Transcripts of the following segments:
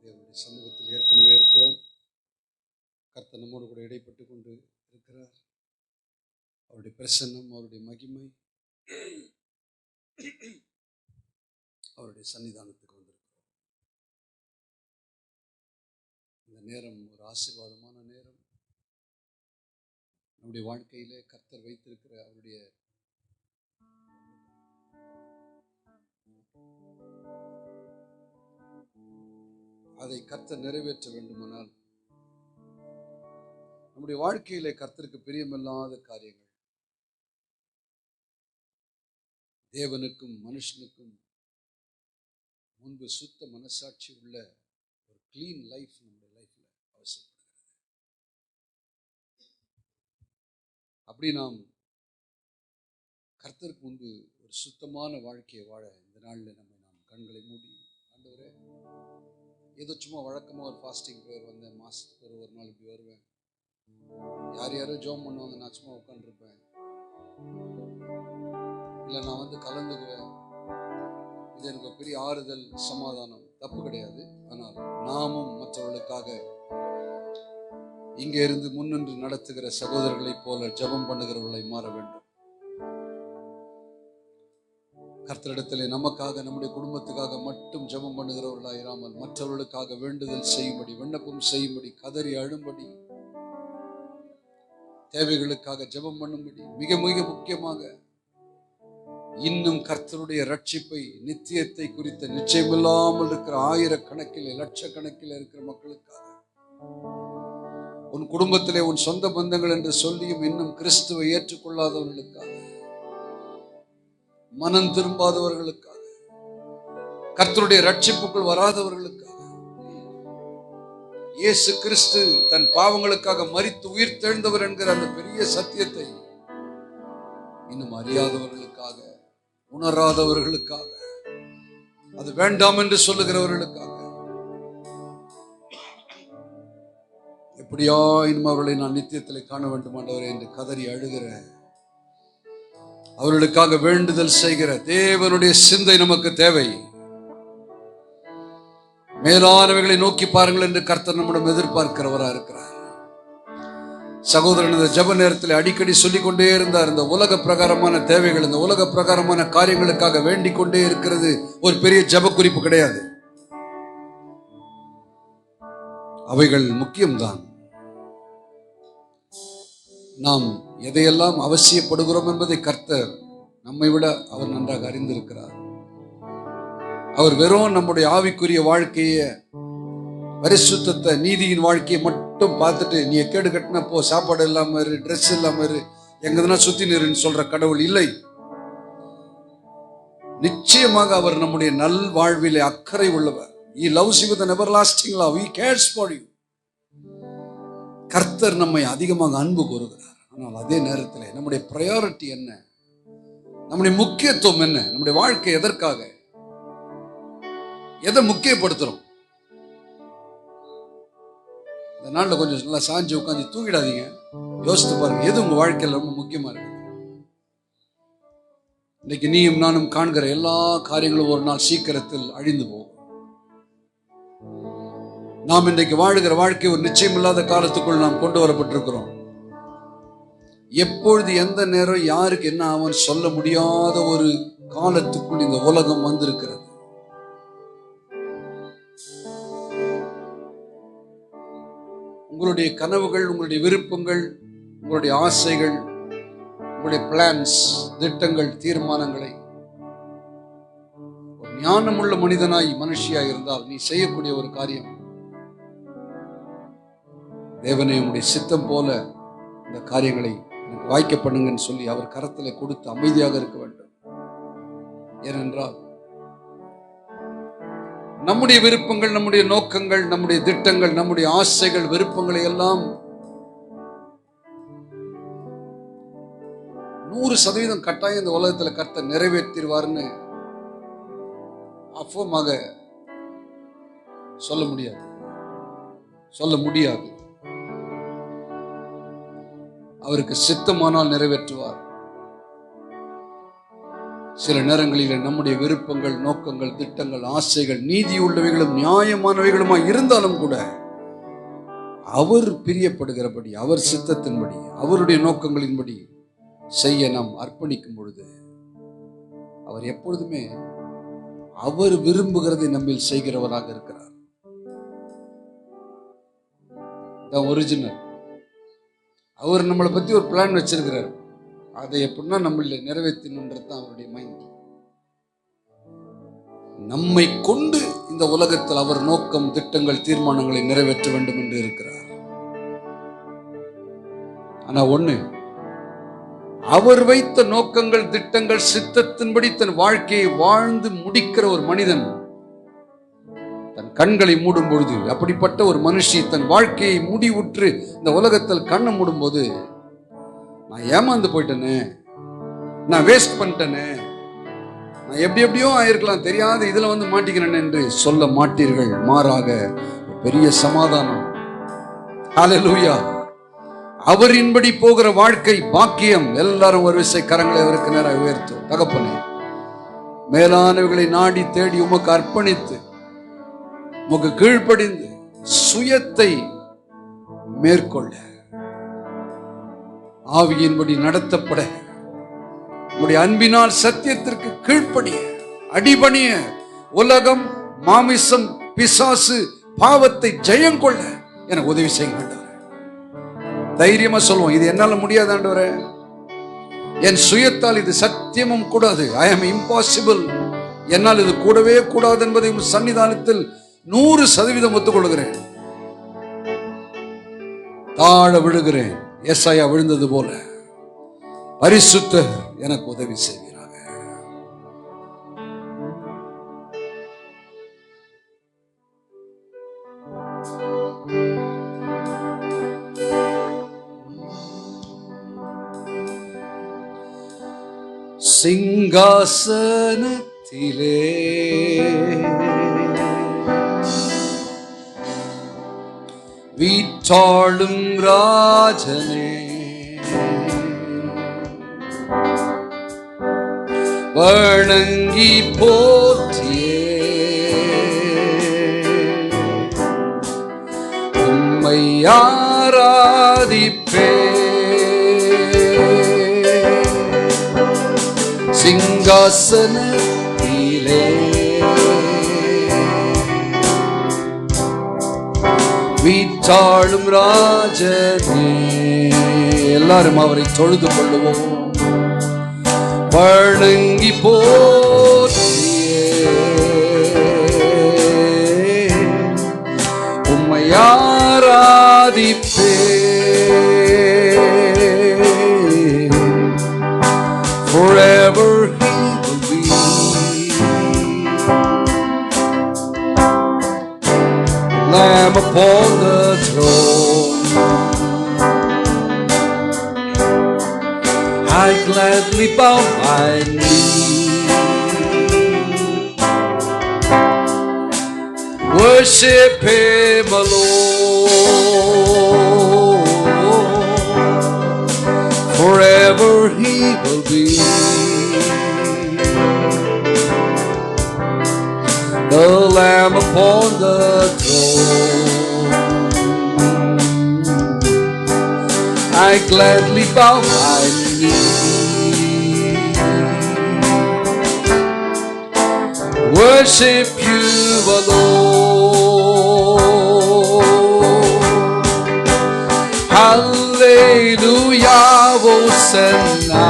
தேவனுடைய சமூகத்தில் ஏற்கனவே இருக்கிறோம். கர்த்தர் நம்மோடு கூட இடைப்பட்டு கொண்டு இருக்கிறார். அவருடைய பிரசன்னம், அவருடைய மகிமை, அவருடைய சன்னிதானத்துக்கு வந்திருக்கிறோம். இந்த நேரம் ஒரு ஆசீர்வாதமான நேரம். நம்முடைய வாழ்க்கையிலே கர்த்தர் வைத்திருக்கிற அவருடைய அதை கர்த்தர் நிறைவேற்ற வேண்டுமானால் நம்முடைய வாழ்க்கையிலே கர்த்தருக்கு பிரியமில்லாத காரியங்கள், தேவனுக்கும் மனுஷனுக்கும் முன்பு சுத்த மனசாட்சி உள்ள ஒரு கிளீன் லைஃப் நம்முடைய லைஃப்ல அவசியப்படுகிறது. அப்படி நாம் கர்த்தருக்கு முன்பு ஒரு சுத்தமான வாழ்க்கையை வாழ இந்த நாளில் நாம் கண்களை மூடி, ஆண்டவரே, ஏதோ சும்மா வழக்கமாக ஒரு ஃபாஸ்டிங் ப்ரேயர் வந்தேன், மாதத்துக்கு ஒரு நாள் இப்படி வருவேன், யாரோ ஜோம் பண்ணுவாங்க, நான் சும்மா உட்காந்துருப்பேன், இல்லை நான் கலந்துக்குவேன், இது எனக்கு பெரிய ஆறுதல், சமாதானம், தப்பு கிடையாது. ஆனால் நாமும் மற்றவர்களுக்காக இங்கே இருந்து முன்னின்று நடத்துகிற சகோதரர்களைப் போல ஜெபம் பண்ணுகிறவர்களை மாற வேண்டும். கர்த்தரிடத்திலே நமக்காக, நம்முடைய குடும்பத்துக்காக மட்டும் ஜெபம் பண்ணுகிறவர்களாயிராமல் மற்றவர்களுக்காக வேண்டுதல் செய்யும்படி, விண்ணப்பம் செய்யும்படி, கதறி அழும்படி, தேவைகளுக்காக ஜெபம் பண்ணும்படி, மிக மிக முக்கியமாக இன்னும் கர்த்தருடைய ரட்சிப்பை, நித்தியத்தை குறித்த நிச்சயமில்லாமல் இருக்கிற ஆயிரக்கணக்கில், லட்சக்கணக்கில் இருக்கிற மக்களுக்காக, உன் குடும்பத்திலே உன் சொந்த பந்தங்கள் என்று சொல்லியும் இன்னும் கிறிஸ்துவை ஏற்றுக்கொள்ளாதவர்களுக்காக, மனம் திரும்பாதவர்களுக்காக, கர்த்தருடைய ரட்சிப்புக்குள் வராதவர்களுக்காக, இயேசு கிறிஸ்து தன் பாவங்களுக்காக மரித்து உயிர் தெழுந்தவர் என்கிற அந்த பெரிய சத்தியத்தை இன்னும் அறியாதவர்களுக்காக, உணராதவர்களுக்காக, அது வேண்டாம் என்று சொல்லுகிறவர்களுக்காக, எப்படியா இன்னும் அவர்களை நான் நித்தியத்தில் காண வேண்டும் ஆண்டவரே என்று கதறி அழுகிற, அவர்களுக்காக வேண்டுதல் செய்கிற தேவனுடைய சிந்தை நமக்கு தேவை. மேலானவைகளை நோக்கி பாருங்கள் என்று கர்த்தர் நம்மிடம் எதிர்பார்க்கிறவராக இருக்கிறார். சகோதரன் இந்த ஜெப நேரத்தில் அடிக்கடி சொல்லிக் கொண்டே இருந்தார், இந்த உலக பிரகாரமான தேவைகள், இந்த உலக பிரகாரமான காரியங்களுக்காக வேண்டிக் கொண்டே இருக்கிறது ஒரு பெரிய ஜெப குறிப்பு கிடையாது. அவைகள் முக்கியம்தான். நாம் எதையெல்லாம் அவசியப்படுகிறோம் என்பதை கர்த்தர் நம்மை விட அவர் நன்றாக அறிந்திருக்கிறார். அவர் வெறும் நம்முடைய ஆவிக்குரிய வாழ்க்கைய, பரிசுத்தத்தை, நீதியின் வாழ்க்கையை மட்டும் பார்த்துட்டு நீ கேடு கட்டின போ, சாப்பாடு இல்லாம இரு, ட்ரெஸ் இல்லாம இரு, எங்கதுனா சுத்தி நிறுன்னு சொல்ற கடவுள் இல்லை. நிச்சயமாக அவர் நம்முடைய நல் வாழ்விலே அக்கறை உள்ளவர். He loves you with an everlasting love. He cares for you. கர்த்தர் நம்மை அதிகமாக அன்பு கூறுகிறார். ஆனால் அதே நேரத்தில் நம்முடைய பிரையாரிட்டி என்ன, நம்முடைய முக்கியத்துவம் என்ன, நம்முடைய வாழ்க்கை எதற்காக, எதை முக்கியப்படுத்துறோம்? இந்த நாளில் கொஞ்சம் நல்லா சாஞ்சு உட்காந்து தூங்கிடாதீங்க, யோசித்து பாருங்க, எது உங்க வாழ்க்கையில் ரொம்ப முக்கியமா இருக்கு. இன்னைக்கு நீயும் நானும் காண்கிற எல்லா காரியங்களும் ஒரு நாள் சீக்கிரத்தில் அழிந்து போகும். நாம் இன்றைக்கு வாழுகிற வாழ்க்கை ஒரு நிச்சயமில்லாத காலத்துக்குள் நாம் கொண்டு வரப்பட்டிருக்கிறோம். எப்பொழுது எந்த நேரம் யாருக்கு என்ன ஆகும் சொல்ல முடியாத ஒரு காலத்துக்குள் இந்த உலகம் வந்திருக்கிறது. உங்களுடைய கனவுகள், உங்களுடைய விருப்பங்கள், உங்களுடைய ஆசைகள், உங்களுடைய பிளான்ஸ், திட்டங்கள், தீர்மானங்களை ஒரு ஞானமுள்ள மனிதனாய், மனுஷியாய் இருந்தால் நீ செய்யக்கூடிய ஒரு காரியம், தேவனே உங்களுடைய சித்தம் போல இந்த காரியங்களை எனக்கு வாய்க்க பண்ணுங்கன்னு சொல்லி அவர் கரத்துல கொடுத்து அமைதியாக இருக்க வேண்டும். ஏனென்றால் நம்முடைய விருப்பங்கள், நம்முடைய நோக்கங்கள், நம்முடைய திட்டங்கள், நம்முடைய ஆசைகள், விருப்பங்களை எல்லாம் 100% கட்டாயம் இந்த உலகத்துல கர்த்தர் நிறைவேற்றிடுவார்னு அஃபமாக சொல்ல முடியாது. அவருக்கு சித்தமானால் நிறைவேற்றுவார். சில நேரங்களில் நம்முடைய விருப்பங்கள், நோக்கங்கள், திட்டங்கள், ஆசைகள் நீதி உள்ளவைகளும் நியாயமானவைகளுமாய் இருந்தாலும் கூட அவர் பிரியப்படுகிறபடி, அவர் சித்தத்தின்படி, அவருடைய நோக்கங்களின்படி செய்ய நாம் அர்ப்பணிக்கும் பொழுது அவர் எப்பொழுதுமே அவர் விரும்புகிறதை நம்மில் செய்கிறவராக இருக்கிறார். ஒரிஜினல். அவர் நம்மளை பத்தி ஒரு பிளான் வச்சிருக்கிறார். அதை எப்படின்னா நம்மள நிறைவேற்றணுன்றது தான் அவருடைய மைண்ட். நம்மை கொண்டு இந்த உலகத்தில் அவர் நோக்கம், திட்டங்கள், தீர்மானங்களை நிறைவேற்ற வேண்டும் என்று இருக்கிறார். ஆனா ஒண்ணு, அவர் வைத்த நோக்கங்கள், திட்டங்கள், சித்தத்தின்படி தன் வாழ்க்கையை வாழ்ந்து முடிக்கிற ஒரு மனிதன் தன் கண்களை மூடும் பொழுது, அப்படிப்பட்ட ஒரு மனுஷி தன் வாழ்க்கையை முடிவுற்று இந்த உலகத்தில் கண்ணை மூடும் போது, நான் ஏமாந்து போயிட்டேனே, நான் வேஸ்ட் பண்ணிட்டேனே, நான் எப்படி எப்படியோ ஆயிருக்கலாம், தெரியாத இதுல வந்து மாட்டிக்கிறேன் என்று சொல்ல மாட்டீர்கள். மாறாக பெரிய சமாதானம். ஹல்லேலூயா. அவரின்படி போகிற வாழ்க்கை பாக்கியம். எல்லாரும் ஒரு விசை கரங்களை அவருக்கு நேராக உயர்த்தும். தகப்பனே, மேலானவைகளை நாடி தேடி உமக்கு அர்ப்பணித்து, உமக்கு கீழ்ப்படிந்து, சுயத்தை மேற்கொள்ள, ஆவியின்படி நடத்தப்பட, உம்முடைய அன்பினால் சத்தியத்திற்கு கீழ்ப்படிய, அடிபணிய, உலகம், மாமிசம், பிசாசு, பாவத்தை ஜெயம் கொள்ள எனக்கு உதவி செய்ய ஆண்டவரே. தைரியமா சொல்லுவோம், இது என்னால முடியாது ஆண்டவரே, என் சுயத்தால் இது சத்தியமும் கூடாது. ஐ ஆம் இம்பாசிபிள். என்னால் இது கூடவே கூடாது என்பதை சன்னிதானத்தில் 100% ஒத்துக்கொள்கிறேன். தாழ விழுகிறேன். ஏசாயா விழுந்தது போல பரிசுத்தர் எனக்கு உதவி செய்வீராக. சிங்காசனத்திலே வீற்றாளும் ராஜனே, வணங்கி போற்றியே உம்மை ஆராதிப்பே. சிங்காசனத்திலே வீற்றாளும் ராஜனே, எல்லாரும் அவரை தொழுது கொள்ளுவோம். வணங்கி போற்றியே உம்மை ஆராதிப்பே. Forever he will be Lamb upon the throne. I gladly bow my knee, worship him alone. Forever he will be the Lamb upon the throne. I gladly bow my knee, worship you alone. Hallelujah, Hosanna.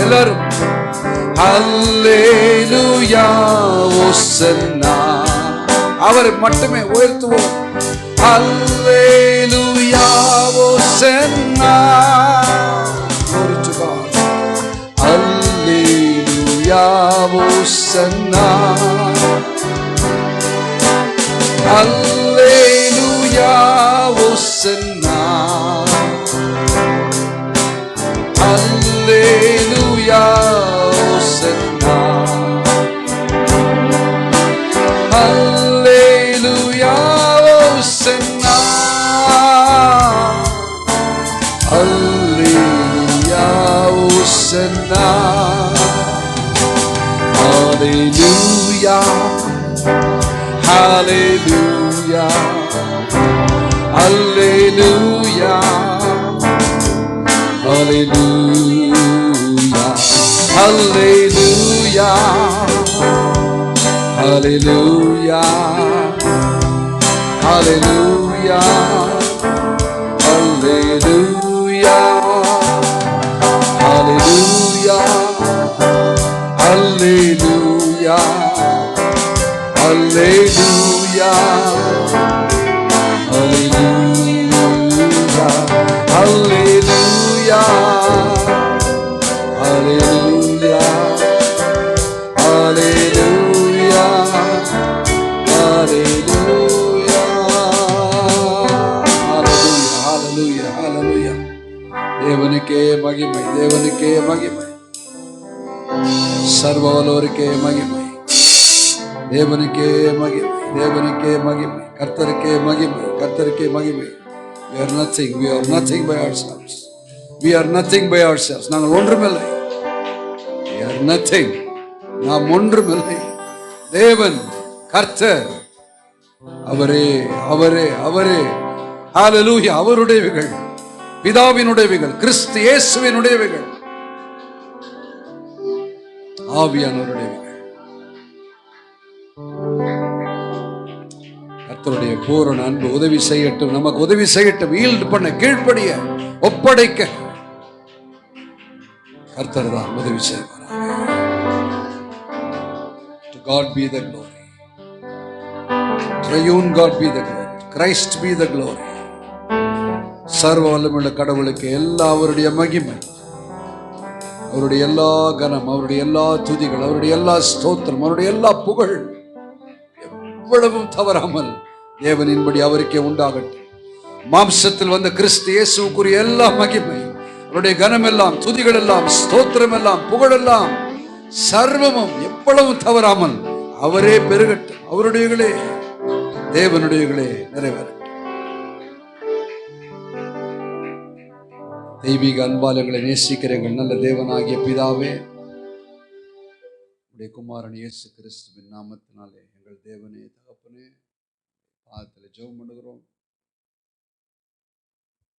எல்லாரும் Hallelujah, Hosanna. அவரை மட்டுமே உயர்த்துவோம். Hallelujah, Hosanna. Glory to God. Hallelujah, Hosanna. Hallelujah, Hosanna. Hallelujah, Hosanna. Hallelujah, Hosanna. Hallelujah, Hosanna. Hallelujah, hallelujah, hallelujah, hallelujah, hallelujah, hallelujah, hallelujah, hallelujah, hallelujah, hallelujah, hallelujah, hallelujah, hallelujah, hallelujah, hallelujah, hallelujah. தேவனுக்கே மகிமை, தேவனுக்கே மகிமை, சர்வவல்லவருக்கே மகிமை, தேவனுக்கே மகிமை, தேவனுக்கே மகிமை, கர்த்தருக்கே மகிமை, கர்த்தருக்கே மகிமை. We are nothing, we are nothing by ourselves. We are nothing by ourselves. நாங்கள் ஒன்றுமில்லை. We are nothing. நாம் ஒன்றுமில்லை. தேவன் கர்த்தர் அவரே, அவரே, அவரே. ஹalleluya. அவருடையவைகள், பிதாவினுடையவைகள், கிறிஸ்து இயேசுவினுடையவைகள், ஆவியானவருடையவைகள். கர்த்தருடைய பூரண அன்பு உதவி செய்யட்டும், நமக்கு உதவி செய்யட்டும். ஈல்ட் பண்ண, கீழ்ப்படிய, ஒப்படைக்க கர்த்தர் தான் உதவி செய்வார். To God be the glory. Triune God be the glory. Christ be the glory. சர்வ வல்லமையுள்ள கடவுளுக்கு எல்லா அவருடைய மகிமை, அவருடைய எல்லா கனம், அவருடைய எல்லா துதிகள், அவருடைய எல்லா ஸ்தோத்திரம், அவருடைய எல்லா புகழ் எவ்வளவும் தவறாமல் தேவனின்படி அவருக்கே உண்டாகட்டும். மாம்சத்தில் வந்த கிறிஸ்து இயேசுவுக்குரிய எல்லா மகிமை, அவருடைய கனம் எல்லாம், துதிகள் எல்லாம், ஸ்தோத்திரம் எல்லாம், புகழ் எல்லாம், சர்வமும் எவ்வளவும் தவறாமல் அவரே பெருகட்டும். அவருடையகளே, தேவனுடையகளே நிறைவேறட்டும். தெய்வீக அன்பாலங்களை நேசிக்கிற எங்கள் நல்ல தேவனாகிய பிதாவே, உடைய குமாரன் இயேசு கிறிஸ்துவின் நாமத்தினாலே எங்கள் தேவனே, தகப்பனே, பாதத்தில் ஜெபம் பண்ணுகிறோம்.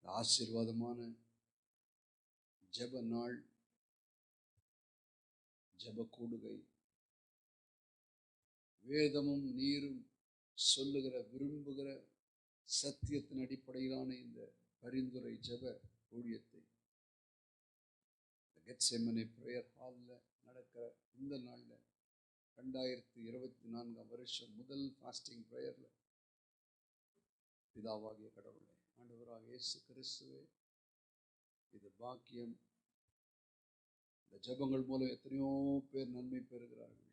ஆசீர்வாதமான ஜெப நாள், ஜெப கூடுகை, வேதமும் நீரும் சொல்லுகிற, விரும்புகிற சத்தியத்தின் அடிப்படையிலான இந்த பரிந்துரை ஜெப ஊழியத்தை கெத்செமனே பிரேயர் ஹாலில் நடக்கிற இந்த நாளில் 2024 வருஷம் முதல் ஃபாஸ்டிங் பிரேயரில் பிதாவாகிய கடவுளை, ஆண்டவராக இயேசு கிறிஸ்துவே, இது பாக்கியம். இந்த ஜெபங்கள் மூலம் எத்தனையோ பேர் நன்மை பெறுகிறார்கள்.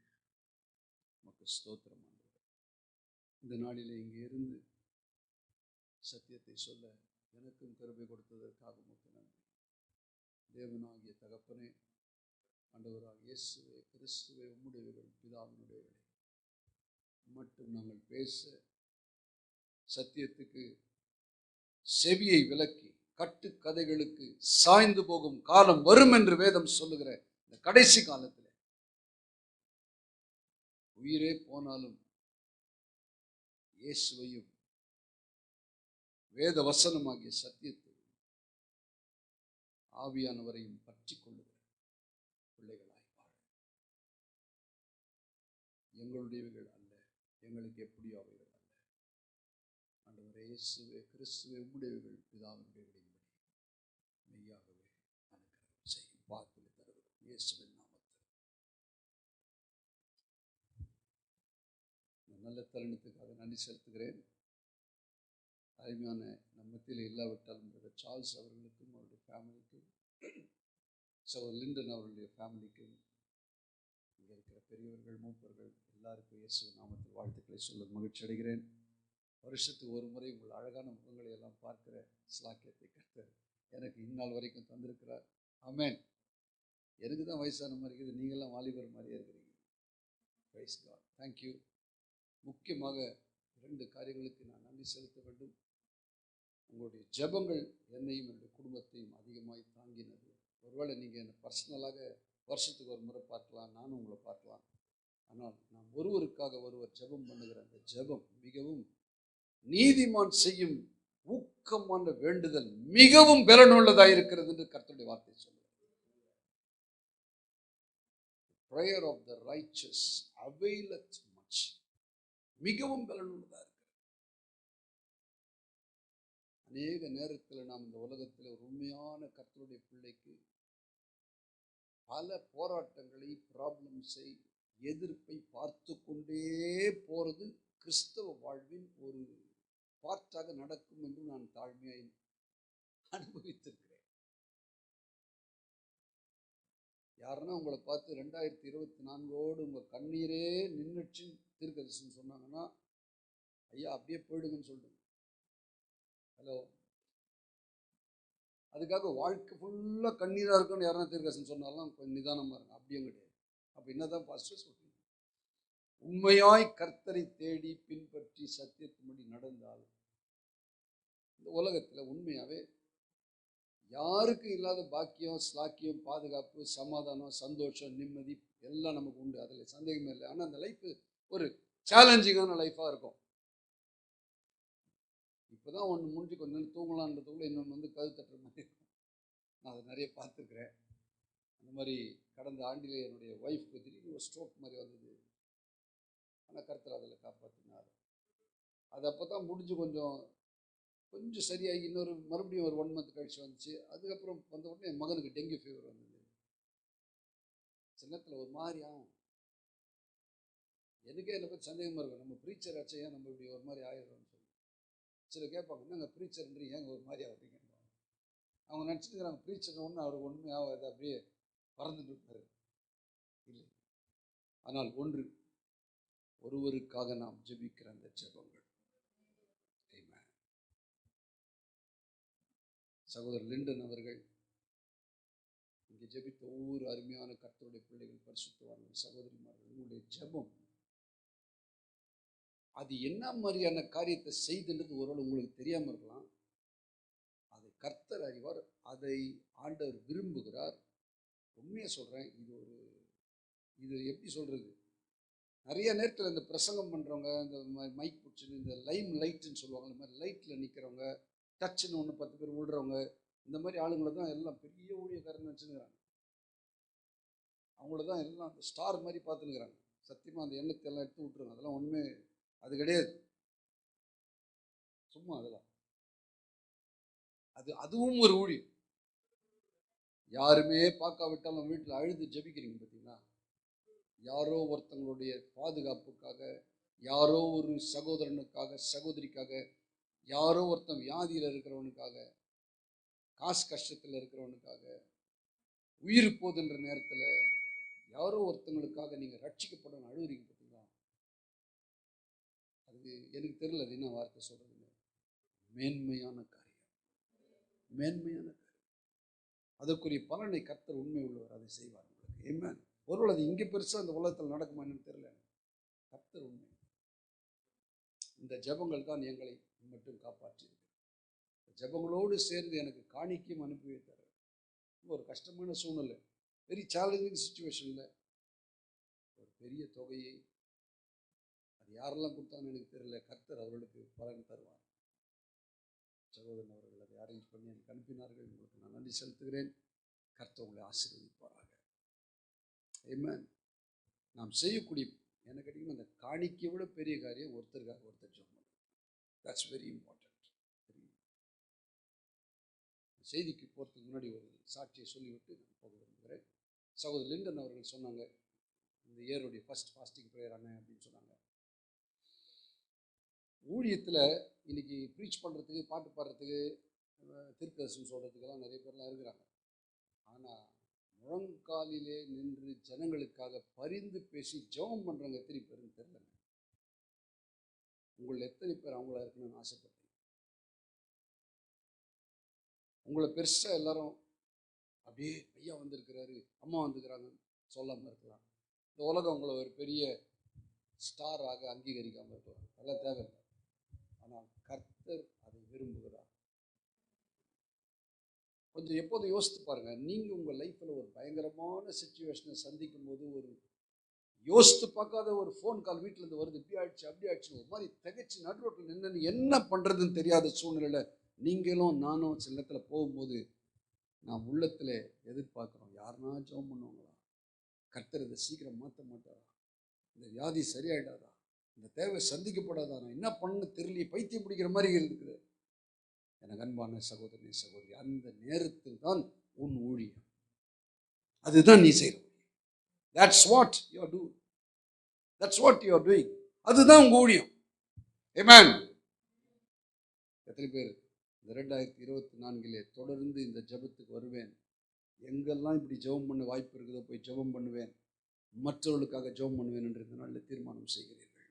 நமக்கு ஸ்தோத்திரம். இந்த நாளிலே இங்கே இருந்து சத்தியத்தை சொல்ல எனக்கும் கருவை கொடுத்ததற்காக உமக்கு நன்றி. தேவனாகிய தகப்பனே, ஆண்டவராக இயேசுவே கிறிஸ்துவே, உம்முடையவர்கள், பிதாவினுடையவர்கள் மட்டும் நாங்கள் பேச, சத்தியத்துக்கு செவியை விலக்கி கட்டு கதைகளுக்கு சாய்ந்து போகும் காலம் வரும் என்று வேதம் சொல்லுகிற இந்த கடைசி காலத்தில் உயிரே போனாலும் இயேசுவையும் வேத வசனமாகிய சத்தியத்தை ஆவியானவரையும் பற்றி கொள்ளுகிற பிள்ளைகளாய் வாழ எங்களுடையவைகள் அல்ல, எங்களுக்கு எப்படியோ அவைகள் அல்ல. ஆண்டவரே இயேசுவே கிறிஸ்துவே, உம்முடையவைகள், பிதாவினுடையவைகளின்படி மெய்யாகவே அனுக்கிரகம் செய்யும் வாக்குறுதி தருகிறோம் இயேசுவின் நாமத்தில். நல்ல தருணத்துக்காக நன்றி செலுத்துகிறேன். அருமையான நம்மத்தில் இல்லாவிட்டாலும் சார்ல்ஸ் அவர்களுக்கும், அவருடைய ஃபேமிலிக்கும், சகோதரர் லிண்டன் அவருடைய ஃபேமிலிக்கும், இங்கே இருக்கிற பெரியவர்கள், மூப்பர்கள் எல்லாருக்கும் இயேசுவின் நாமத்தில் வாழ்த்துக்களை சொல்ல மகிழ்ச்சி அடைகிறேன். வருஷத்துக்கு ஒரு முறை உங்கள் அழகான முகங்களை எல்லாம் பார்க்கிற ஸ்லாக்கியத்தை கர்த்தர் எனக்கு இந்நாள் வரைக்கும் தந்திருக்கிறார். ஆமென். எனக்கு தான் வயசான மாதிரி இருக்குது, நீங்கள்லாம் வாலிபர் மாதிரியே இருக்கிறீங்க. Praise God. தேங்க்யூ. முக்கியமாக 2 காரியங்களுக்கு நான் நன்றி செலுத்த வேண்டும். உங்களுடைய ஜெபங்கள் என்னையும் என்னுடைய குடும்பத்தையும் அதிகமாய் தாங்கினது. ஒருவேளை நீங்கள் என்னை பர்சனலாக வருஷத்துக்கு ஒரு முறை பார்க்கலாம், நானும் உங்களை பார்க்கலாம். ஆனால் நாம் ஒருவருக்காக ஒருவர் ஜெபம் பண்ணுகிற அந்த ஜெபம் மிகவும் நீதிமான் செய்யும் ஊக்கமான வேண்டுதல் மிகவும் பலனுள்ளதாக இருக்கிறது என்று கர்த்தருடைய வார்த்தை சொல்லுது. Prayer of the righteous availeth much. மிகவும் பலனுள்ளதாக இருக்கிறது. அநேக நேரத்தில் நாம் இந்த உலகத்தில் ஒரு உண்மையான கர்த்தருடைய பிள்ளைக்கு பல போராட்டங்களை, ப்ராப்ளம்ஸை, எதிர்ப்பை பார்த்து கொண்டே போறது கிறிஸ்தவ வாழ்வின் ஒரு பார்ட்டாக நடக்கும் என்று நான் தாழ்மையை அனுபவித்திருக்கிறேன். யாருன்னா உங்களை பார்த்து 2024 உங்க கண்ணீரே நின்றுச்சு தீர்க்கதரிசனம் சொன்னாங்கன்னா, ஐயா அப்படியே போயிடுங்கன்னு சொல்லுங்க. ஹலோ, அதுக்காக வாழ்க்கை ஃபுல்லாக கண்ணீராக இருக்குன்னு யாருன்னா தீர்க்கதரிசனம் சொன்னாலும் கொஞ்சம் நிதானமாக இருக்கும். அப்படியும் கிடையாது. அப்போ என்னதான் பாஸ்டர் சொல்றீங்க? உண்மையாய் கர்த்தரை தேடி பின்பற்றி சத்தியத்தின்படி நடந்தால் இந்த உலகத்தில் உண்மையாகவே யாருக்கு இல்லாத பாக்கியம், ஸ்லாக்கியம், பாதுகாப்பு, சமாதானம், சந்தோஷம், நிம்மதி எல்லாம் நமக்கு உண்டு. அதில் சந்தேகமே இல்லை. ஆனால் அந்த லைஃப் ஒரு சேலஞ்சிங்கான லைஃபாக இருக்கும். இப்போதான் ஒன்று முடிஞ்சு கொஞ்ச நேரம் தூங்கலான்றதுக்குள்ள இன்னொன்று வந்து கது தட்டுற மாதிரி இருக்கும். நான் அதை நிறைய பார்த்துருக்குறேன். அந்த மாதிரி கடந்த ஆண்டிலே என்னுடைய ஒய்ஃப்க்கு திடீர்னு ஒரு ஸ்ட்ரோக் மாதிரி வந்தது. ஆனால் கர்த்தர் அதில் காப்பாற்றினார். அது அப்போ தான் முடிஞ்சு கொஞ்சம் சரியாகி மறுபடியும் ஒரு 1 மந்த் கழிச்சு வந்துச்சு. அதுக்கப்புறம் வந்த உடனே என் மகனுக்கு டெங்கு ஃபீவர் வந்தது. சின்னத்தில் ஒரு மாதிரி ஆகும். எனக்கே என்னை பற்றி சந்தேகமாக இருக்கும். நம்ம ப்ரீச்சர் ஆச்சு, ஏன் நம்ம இப்படி ஒரு மாதிரி ஆயிடுறோம்னு சொல்லி சில கேட்பாங்க, என்னங்க ப்ரீச்சர்ன்றீங்க, ஏங்க ஒரு மாதிரி ஆகுறீங்க? அவங்க நினச்சிட்டுக்கிறாங்க ப்ரீச்சர் ஒன்று அவருக்கு ஒன்றுமே ஆகாது, அப்படியே பறந்துட்டு இருப்பாரு. இல்லை. ஆனால் ஒருவருக்காக நாம் ஜெபிக்கிற அந்த ஜெபங்கள், சகோதரர் லிண்டன் அவர்கள் இங்கே ஜெபித்த ஒவ்வொரு அருமையான கர்த்தருடைய பிள்ளைகள், பரிசுத்தவான்கள், சகோதரிமார்கள், உங்களுடைய ஜெபம் அது என்ன மாதிரியான காரியத்தை செய்துன்றது ஒருவேளை உங்களுக்கு தெரியாமல் இருக்கலாம். அதை கர்த்தர் அறிவார். அதை ஆண்டவர் விரும்புகிறார். உண்மையாக சொல்கிறேன். இது எப்படி சொல்கிறது, நிறைய நேரத்தில் இந்த பிரசங்கம் பண்ணுறவங்க, இந்த மைக் பிடிச்சின்னு இந்த லைம் லைட்டுன்னு சொல்லுவாங்க, இந்த மாதிரி லைட்டில் நிற்கிறவங்க, டச்சுன்னு ஒன்று 10 பேர் விழுறவங்க, இந்த மாதிரி ஆளுங்களை தான் எல்லாம் பெரிய ஊழியக்காரன்னு வச்சுருக்கிறாங்க. அவங்கள தான் எல்லாம் அந்த ஸ்டார் மாதிரி பார்த்துனுக்கிறாங்க. சத்தியமாக அந்த எண்ணத்தை எல்லாம் எடுத்து விட்டுருங்க. அதெல்லாம் ஒன்றுமே அது கிடையாது. சும்மா அதெல்லாம் அதுவும் ஒரு ஊழியம். யாருமே பார்க்காவிட்டாலும் வீட்டில் அழுது ஜெபிக்கிறீங்க பார்த்தீங்களா? யாரோ ஒருத்தங்களுடைய பாதுகாப்புக்காக, யாரோ ஒரு சகோதரனுக்காக, சகோதரிக்காக, யாரோ ஒருத்தன் வியாதியில் இருக்கிறவனுக்காக, காசு கஷ்டத்தில் இருக்கிறவனுக்காக, உயிர் போதுன்ற நேரத்தில் யாரோ ஒருத்தங்களுக்காக நீங்கள் ரட்சிக்கப்படணும் அழுகிறீங்க பார்த்தீங்களா? அது எனக்கு தெரியல அது என்ன வார்த்தை சொல்றதுன்னு. மேன்மையான காரியம், மேன்மையான காரியம். அதற்குரிய பலனை கர்த்தர் உண்மை உள்ளவர், அதை செய்வார் உங்களுக்கு. ஆமென். ஒருவேளை அது இங்கே பெருசாக அந்த உலகத்தில் நடக்குமா என்னன்னு தெரியல. கர்த்தர் உண்மை. இந்த ஜெபங்கள் தான் எங்களை மட்டும் காப்பாற்றியிருக்கு. ஜெபங்களோடு சேர்ந்து எனக்கு காணிக்கையும் அனுப்பி வைத்தார். ஒரு கஷ்டமான சூழ்நிலை, வெரி சேலஞ்சிங் சுச்சுவேஷனில் ஒரு பெரிய தொகையை, அது யாரெல்லாம் கொடுத்தாங்கன்னு எனக்கு தெரியல, கர்த்தர் அவர்களுக்கு பலன் தருவார். சகோதரன் அவர்கள் அதை அரேஞ்ச் பண்ணி எனக்கு அனுப்பினார்கள். உங்களுக்கு நான் நன்றி செலுத்துகிறேன். கர்த்தர் உங்களை ஆசீர்வதிப்பாராக. ஆமென். நாம் செய்யக்கூடிய என்ன கேட்டீங்கன்னா, அந்த காணிக்கையை விட பெரிய காரியம் ஒருத்தருக்காக ஒருத்தர் ஜெபம் பண்ணுறது. That's very important. செய்திக்கு போகிறதுக்கு முன்னாடி ஒரு சாட்சியை சொல்லிவிட்டு நான் போக விரும்புகிறேன். சகோதரர் லிண்டன் அவர்கள் சொன்னாங்க, இந்த இயருடைய ஃபர்ஸ்ட் ஃபாஸ்டிங் ப்ரேயர் அண்ணன் அப்படின்னு சொன்னாங்க. ஊழியத்தில் இன்னைக்கு ப்ரீச் பண்ணுறதுக்கு, பாட்டு பாடுறதுக்கு, தீர்க்கதரிசனம் சொல்கிறதுக்கெல்லாம் நிறைய பேர்லாம் இருக்கிறாங்க. ஆனால் முழங்காலிலே நின்று ஜனங்களுக்காக பரிந்து பேசி ஜெபம் பண்ணுறவங்க எத்தனை பேருன்னு தெரியலங்க. உங்களை எத்தனை பேர் அவங்களா இருக்கணும்னு ஆசைப்பட்டீங்க? உங்களை பெருசாக எல்லாரும் அப்படியே ஐயா வந்திருக்கிறாரு, அம்மா வந்துக்கிறாங்கன்னு சொல்லாமல் இருக்கலாம். இந்த உலகம் உங்களை ஒரு பெரிய ஸ்டாராக அங்கீகரிக்காமல் இருக்கலாம். அதெல்லாம் தேவையில்லை. ஆனால் கர்த்தர் அதை விரும்புகிறார். கொஞ்சம் எப்போதும் யோசித்து பாருங்கள். நீங்கள் உங்கள் லைஃப்பில் ஒரு பயங்கரமான சுச்சுவேஷனை சந்திக்கும் போது, ஒரு யோசித்து பார்க்காத ஒரு ஃபோன் கால் வீட்டில் இருந்து வருது, இப்படி ஆயிடுச்சு அப்படி ஆயிடுச்சு, ஒரு மாதிரி திகைச்சு நடுரோட்டில் நின்று என்ன பண்ணுறதுன்னு தெரியாத சூழ்நிலையில் நீங்களும் நானும் சில நேரத்தில் போகும்போது நான் உள்ளத்தில் எதிர்பார்க்குறோம், யாருன்னா ஜெபம் பண்ணுவாங்களா, கர்த்தர் இதை சீக்கிரம் மாற்ற மாட்டாரா, இந்த வியாதி சரியாயிடாதா, இந்த தேவை சந்திக்கப்படாதா, நான் என்ன பண்ணு தெரியலையே, பைத்தியம் பிடிக்கிற மாதிரி இருக்குது. எனக்கு அன்பான சகோதரி சகோதரி, அந்த நேரத்தில் தான் உன் ஊழியம், அதுதான் நீ செய்கிற. That's what you are doing. That's what you are doing. அதுதான் உங்க ஊழியம். Amen. எத்தனை பேர் இந்த 2024 தொடர்ந்து இந்த ஜெபத்துக்கு வருவேன், எங்கெல்லாம் இப்படி ஜெபம் பண்ண வாய்ப்பு இருக்குதோ போய் ஜெபம் பண்ணுவேன், மற்றவர்களுக்காக ஜெபம் பண்ணுவேன் என்று இந்த நாளில் தீர்மானம் செய்கிறீர்கள்?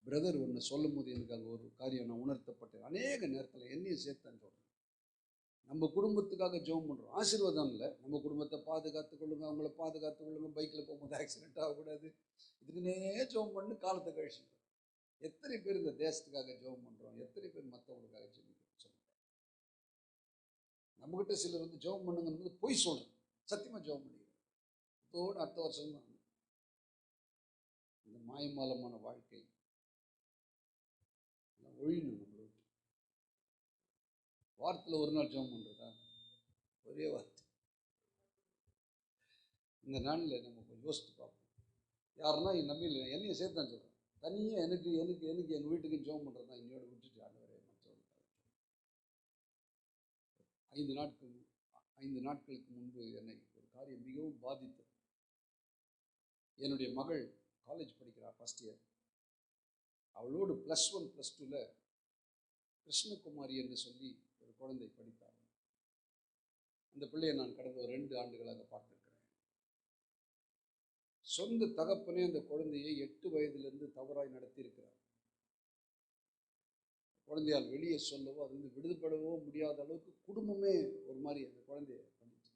பிரதர் ஒன்று சொல்லும் போது எனக்கு அங்கே ஒரு காரியம் நான் உணர்த்தப்பட்டேன். அநேக நேரத்தில் என்னையும் சேர்த்தான் சொல்கிறேன், நம்ம குடும்பத்துக்காக ஜெபம் பண்ணுறோம், ஆசீர்வாதம் இல்லை, நம்ம குடும்பத்தை பாதுகாத்துக் கொள்ளுங்க, அவங்கள பாதுகாத்துக் கொள்ளுங்க, பைக்கில் போகும்போது ஆக்சிடென்ட் ஆகக்கூடாது, இதுக்குன்னே ஜெபம் பண்ணி காலத்தை கழிச்சுக்கிறோம். எத்தனை பேர் இந்த தேசத்துக்காக ஜெபம் பண்ணுறோம், எத்தனை பேர் மற்றவங்களுக்காக ஜெபிக்கிறோம் சொல்லுங்க. நம்மகிட்ட சிலர் வந்து ஜெபம் பண்ணுங்கிறது பொய் சொல்கிறோம், சத்தியமாக ஜெபம் பண்ணிக்கிறோம், இதோடு அடுத்த வருஷம் தான். இந்த மாயமாலமான வாழ்க்கை ஒழியணும். நம்மளை விட்டு வாரத்தில் ஒரு நாள் ஜெபம் பண்ணுறதா, ஒரே வார்த்தை. இந்த நாளில் நம்ம கொஞ்சம் யோசித்து பார்ப்போம். யாருன்னா என் நம்பியில் என்னையும் சேர்த்து தான் சொல்கிறேன், தனியாக எனக்கு எனக்கு எனக்கு எங்கள் வீட்டுக்கு ஜெபம் பண்ணுறது தான் என்னோட விட்டுட்டு ஆண்டவரே மற்றவர்களுக்காக. 5 நாட்களுக்கு முன்பு என்னை ஒரு காரியம் மிகவும் பாதித்தது. என்னுடைய மகள் காலேஜ் படிக்கிறார், ஃபஸ்ட் இயர். அவளோடு +1 +2 கிருஷ்ணகுமாரி என்று சொல்லி ஒரு குழந்தை படித்தார். அந்த பிள்ளையை நான் கடந்த ஒரு 2 ஆண்டுகளாக பார்த்திருக்கிறேன். சொந்த தகப்பனே அந்த குழந்தையை 8 வயதிலிருந்து தவறாய் நடத்தியிருக்கிறார். குழந்தையால் வெளியே சொல்லவோ அது வந்து விடுபடவோ முடியாத அளவுக்கு குடும்பமே ஒரு மாதிரி அந்த குழந்தைய பண்ணிட்டு,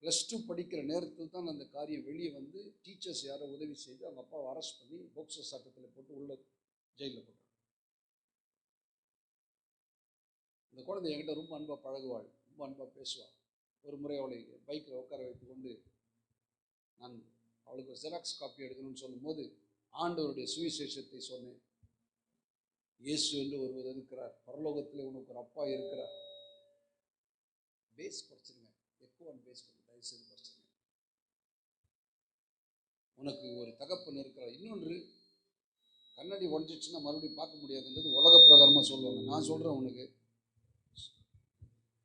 +2 படிக்கிற நேரத்தில் தான் அந்த காரியம் வெளியே வந்து டீச்சர்ஸ் யாரோ உதவி செய்து அவங்க அப்பாவை அரெஸ்ட் பண்ணி போக்சோ சட்டத்தில் போட்டு உள்ள ஜெயிலில் போட்டாங்க. அந்த குழந்தை என்கிட்ட ரொம்ப அன்பாக பழகுவாள், ரொம்ப அன்பாக பேசுவாள். ஒரு முறை அவளை பைக்கில் உட்கார வைத்து கொண்டு நான் அவளுக்கு ஒரு ஜெராக்ஸ் காப்பி எடுக்கணும்னு சொல்லும்போது ஆண்டவருடைய சுவிசேஷத்தை சொன்னேன். இயேசு என்று ஒருவர் இருக்கிறார், பரலோகத்தில் உனக்கு ஒரு அப்பா இருக்கிறார். பேஸ் படிச்சிருங்க, எக்கோன்னு பேஸ் பண்ணி தயவுசெய்து படிச்சிருங்க. உனக்கு ஒரு தகப்பன் இருக்கிறார். இன்னொன்று, கண்ணாடி உடஞ்சிச்சுன்னா மறுபடியும் பார்க்க முடியாதுன்றது உலக பிரகாரமாக சொல்லுவாங்க. நான் சொல்கிறேன், உனக்கு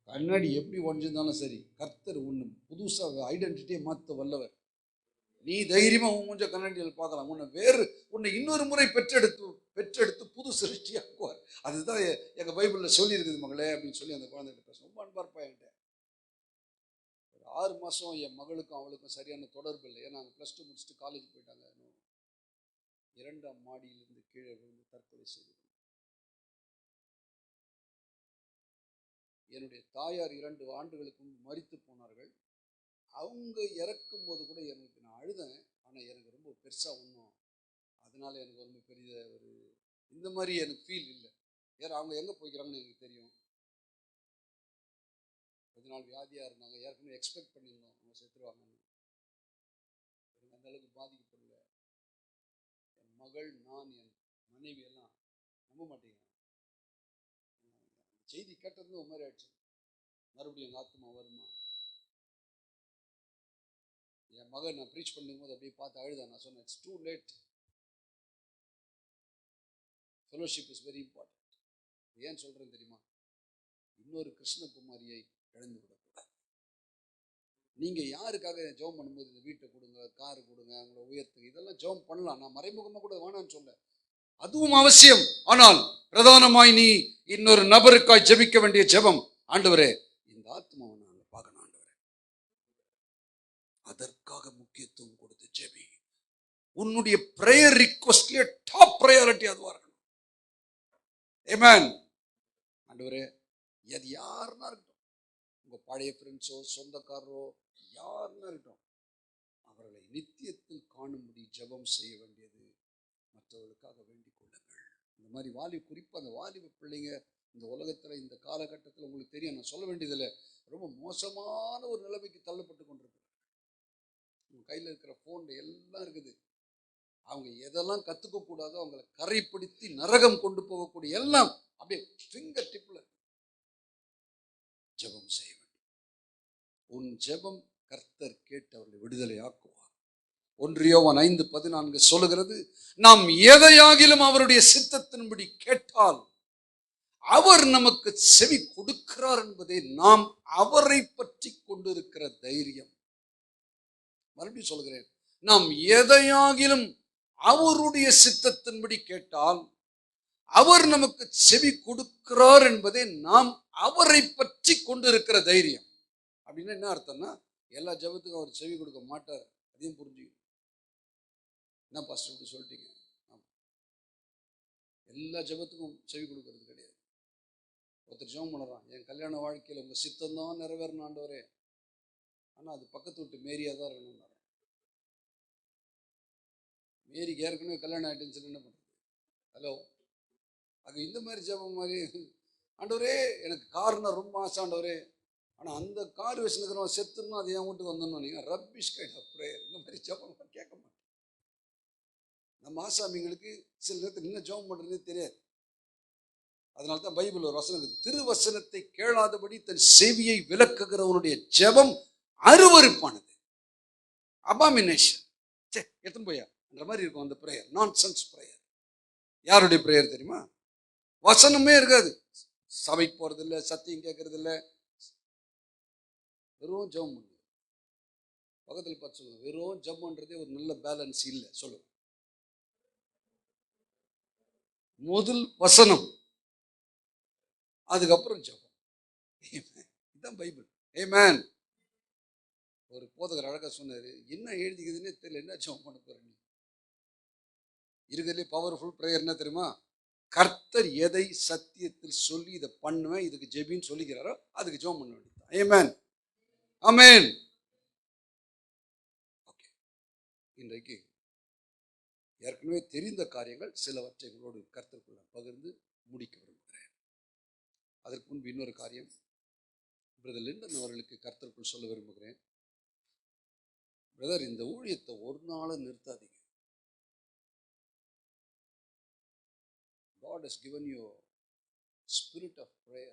கண்ணாடி எப்படி உடஞ்சிருந்தாலும் சரி, கர்த்தர் ஒன்று புதுசாக ஐடென்டிட்டியை மாற்ற வல்லவர். நீ தைரியமாக உன் மூஞ்ச கண்ணாடியில் பார்க்கலாம். உன்னை இன்னொரு முறை பெற்றெடுத்து புது சிருஷ்டியாக்குவார். அதுதான் எங்கள் பைபிளில் சொல்லியிருக்குது மகளே அப்படின்னு சொல்லி அந்த குழந்தைகிட்ட பேச ரொம்ப அன்பார்ப்பா. என்கிட்ட ஒரு 6 மாதம் என் மகளுக்கும் அவளுக்கும் சரியான தொடர்பு இல்லை. ஏன்னா அவங்க +2 முடிச்சுட்டு காலேஜ் போயிட்டாங்க. 2ஆம் மாடியிலிருந்து கீழே விழுந்து தற்கொலை செய்து. என்னுடைய தாயார் 2 ஆண்டுகளுக்கு முன்பு மரித்து போனார்கள். அவங்க இறக்கும் போது கூட எனக்கு நான் அழுதேன். ஆனால் எனக்கு ரொம்ப பெருசாக ஒன்றும் அதனால எனக்கு ரொம்ப பெரிய ஒரு இந்த மாதிரி எனக்கு ஃபீல் இல்லை. ஏன்னா அவங்க எங்கே போய்க்கிறாங்கன்னு எனக்கு தெரியும். கொஞ்ச நாள் வியாதியாக இருந்தாங்க, ஏற்கனவே எக்ஸ்பெக்ட் பண்ணியிருந்தோம் அவங்க செத்துருவாங்கன்னு. எனக்கு அந்த அளவுக்கு பாதிக்கப்படல. என் மகள், நான், என் மனைவி எல்லாம் நம்ப மாட்டேங்கிறாங்க. செய்தி கேட்டது ஒரு மாதிரி ஆயிடுச்சு. மறுபடியும் எங்கள் ஆத்மா வருமா? என் மகன் நான் ப்ரீச் பண்ணும்போது அப்படியே பார்த்து அழுதான். நான் சொன்னேன், it's too late, fellowship is very important. ஏன் சொல்கிறேன்னு தெரியுமா? இன்னொரு கிருஷ்ணகுமாரியை இழந்து விடக்கூடாது. நீங்கள் யாருக்காக ஜெபம் பண்ணும்போது இந்த வீட்டை கொடுங்க, காரு கொடுங்க, அவங்கள உயர்த்துங்க, இதெல்லாம் ஜெபம் பண்ணலாம். நான் மறைமுகமாக கூட வேணான்னு சொல்ல, அதுவும் அவசியம். ஆனால் பிரதானமாய் நீ இன்னொரு நபருக்காய் ஜெபிக்க வேண்டிய ஜெபம், ஆண்டவரே இந்த ஆத்மாவை நாங்கள் பார்க்கணும், ஆண்டவரே அதற்காக முக்கியத்துவம் கொடுத்து ஜெபி. உன்னுடைய பிரேயர் ரிக்வெஸ்ட்லயே டாப் பிரையாரிட்டி அதுவா இருக்கணும். ஆமென். ஆண்டவரே, அது யாருன்னா இருக்கட்டும், உங்க பழைய ஃப்ரெண்ட்ஸோ சொந்தக்காரரோ யாருன்னா இருக்கட்டும், அவர்களை நித்தியத்தில் காணும்படி ஜெபம் செய்ய வேண்டியது மற்றவர்களுக்காக வேண்டிக் கொள்ளுங்கள். இந்த மாதிரி குறிப்பாக அந்த வாலிப பிள்ளைங்க இந்த உலகத்தில் இந்த காலகட்டத்தில் உங்களுக்கு தெரியும், நான் சொல்ல வேண்டியதில்லை, ரொம்ப மோசமான ஒரு நிலைமைக்கு தள்ளப்பட்டு கொண்டிருக்கிறார். கையில் இருக்கிற ஃபோன் எல்லாம் இருக்குது. அவங்க எதெல்லாம் கற்றுக்க கூடாதோ அவங்களை கரைப்படுத்தி நரகம் கொண்டு போகக்கூடிய எல்லாம் அப்படியே ஃபிங்கர் டிப்ல. ஜெபம் செய்ய வேண்டும். உன் ஜெபம் கர்த்தர் கேட்டு அவர்களை விடுதலை ஆக்குவார். 1 யோவான் 5:14 சொல்லுகிறது, நாம் எதையாகிலும் அவருடைய சித்தத்தின்படி கேட்டால் அவர் நமக்கு செவி கொடுக்கிறார் என்பதே நாம் அவரை பற்றி கொண்டிருக்கிற தைரியம். மறுபடியும் சொல்கிறேன், நாம் எதையாகிலும் அவருடைய சித்தத்தின்படி கேட்டால் அவர் நமக்கு செவி கொடுக்கிறார் என்பதே நாம் அவரை பற்றி கொண்டிருக்கிற தைரியம். அப்படின்னா என்ன அர்த்தம்னா, எல்லா ஜெபத்துக்கும் அவர் செவி கொடுக்க மாட்டார். அதையும் புரிஞ்சுக்கணும். என்ன பாஸ்டர் இப்படி சொல்லிட்டீங்க? எல்லா ஜெபத்துக்கும் செவி கொடுக்கறது கிடையாது. ஒருத்தர் ஜெபம் பண்ணுறான், என் கல்யாண வாழ்க்கையில் உங்கள் சித்தம் தான் நிறைவேறணும் ஆண்டவரே, ஆனால் அது பக்கத்து விட்டு மேரியாக தான் இருக்கணும். மேரிக்கு ஏற்கனவே கல்யாணம் ஆகிட்டுன்னு சொல்லி என்ன பண்ணுறது? ஹலோ, அது இந்த மாதிரி ஜெபம் மாதிரி, ஆண்டவரே எனக்கு கார்னா ரொம்ப ஆசை ஆண்டவரே, ஆனால் அந்த கார் வச்சுருக்கிறவன் செத்துன்னா அது என் வீட்டுக்கு வந்துடணும். நீங்கள் ரப்பிஷ் கைண்ட் ஆஃப் ப்ரேயர். இந்த மாதிரி ஜெபம் கேட்க மாட்டேன். நம்ம ஆசாமிங்களுக்கு சில நேரத்தில் என்ன ஜெபம் பண்ணுறதே தெரியாது. அதனால தான் பைபிள் ஒரு வசனம் இருக்குது, திருவசனத்தை கேளாதபடி தன் செவியை விலக்குகிறவனுடைய ஜெபம் அருவருப்பானது, அபாமினேஷன். எத்தனை போயா என்ற மாதிரி இருக்கும் அந்த ப்ரேயர். Nonsense prayer. யாருடைய ப்ரேயர் தெரியுமா? வசனமே இருக்காது, சபைக்கு போறது இல்லை, சத்தியம் கேட்கறது இல்லை, வெறும் ஜெபம் பண்ணுது. பக்கத்தில் பார்த்து சொல்லுங்க, வெறும் ஜெபம் பண்றதே ஒரு நல்ல பேலன்ஸ் இல்லை. சொல்லுங்க, முதல் வசனம், அதுக்கப்புறம் ஜெபம். இதுதான் பைபிள். ஆமென். ஒரு போதகர் அழகா சொன்னாரு, என்ன எழுதிக்குதுன்னே தெரியல, என்ன ஜெபம் பண்ண போறேன். இருக்கிறதுலே பவர்ஃபுல் ப்ரேயர் என்ன தெரியுமா? கர்த்தர் எதை சத்தியத்தில் சொல்லி இதை பண்ணுவேன், இதுக்கு ஜெபின்னு சொல்லிக்கிறாரோ அதுக்கு ஜெபம் பண்ண வேண்டியது. ஆமென், ஆமென். ஓகே, இன்றைக்கு ஏற்கனவே தெரிந்த காரியங்கள் சிலவற்றை உங்களோடு கர்த்தருக்குள்ள பகிர்ந்து முடிக்க விரும்புகிறேன். அதற்கு முன்பு இன்னொரு காரியம் பிரதர் லிண்டன் அவர்களுக்கு கர்த்தருக்குள் சொல்ல விரும்புகிறேன். பிரதர், இந்த ஊழியத்தை ஒரு நாளும் நிறுத்தாதீங்க. God has given you spirit of prayer.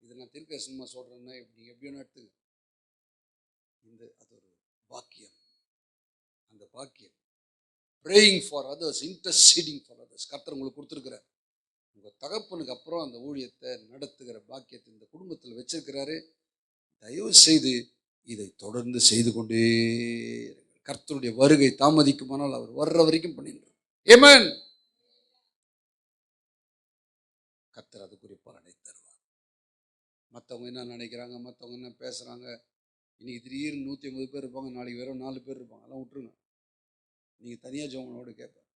இதை நான் தீர்க்கதரிசனமா சொல்றேன்னா நீங்கள் எப்படி வேணா எடுத்துங்க. அது ஒரு பாக்கியம். அந்த பாக்கியம் praying for others, interceding for others, கர்த்தர் உங்களுக்கு கொடுத்துருக்கிறார். உங்கள் தகப்பனுக்கு அப்புறம் அந்த ஊழியத்தை நடத்துகிற பாக்கியத்தை இந்த குடும்பத்தில் வச்சிருக்கிறாரு. தயவு செய்து இதை தொடர்ந்து செய்து கொண்டே கர்த்தருடைய வருகை தாமதிக்குமானால் அவர் வர்ற வரைக்கும் பண்ணிடுறார். ஆமென். கர்த்தர் அதுக்குரிய பலனை தருவார். மற்றவங்க என்ன நினைக்கிறாங்க, மற்றவங்க என்ன பேசுகிறாங்க, இன்னைக்கு திடீர்னு 150 பேர் இருப்பாங்க, நாளைக்கு வெறும் 4 பேர் இருப்பாங்க, அதெல்லாம் விட்டுருங்க. நீங்கள் தனியாக ஜெபங்களோடு கேட்பேன்.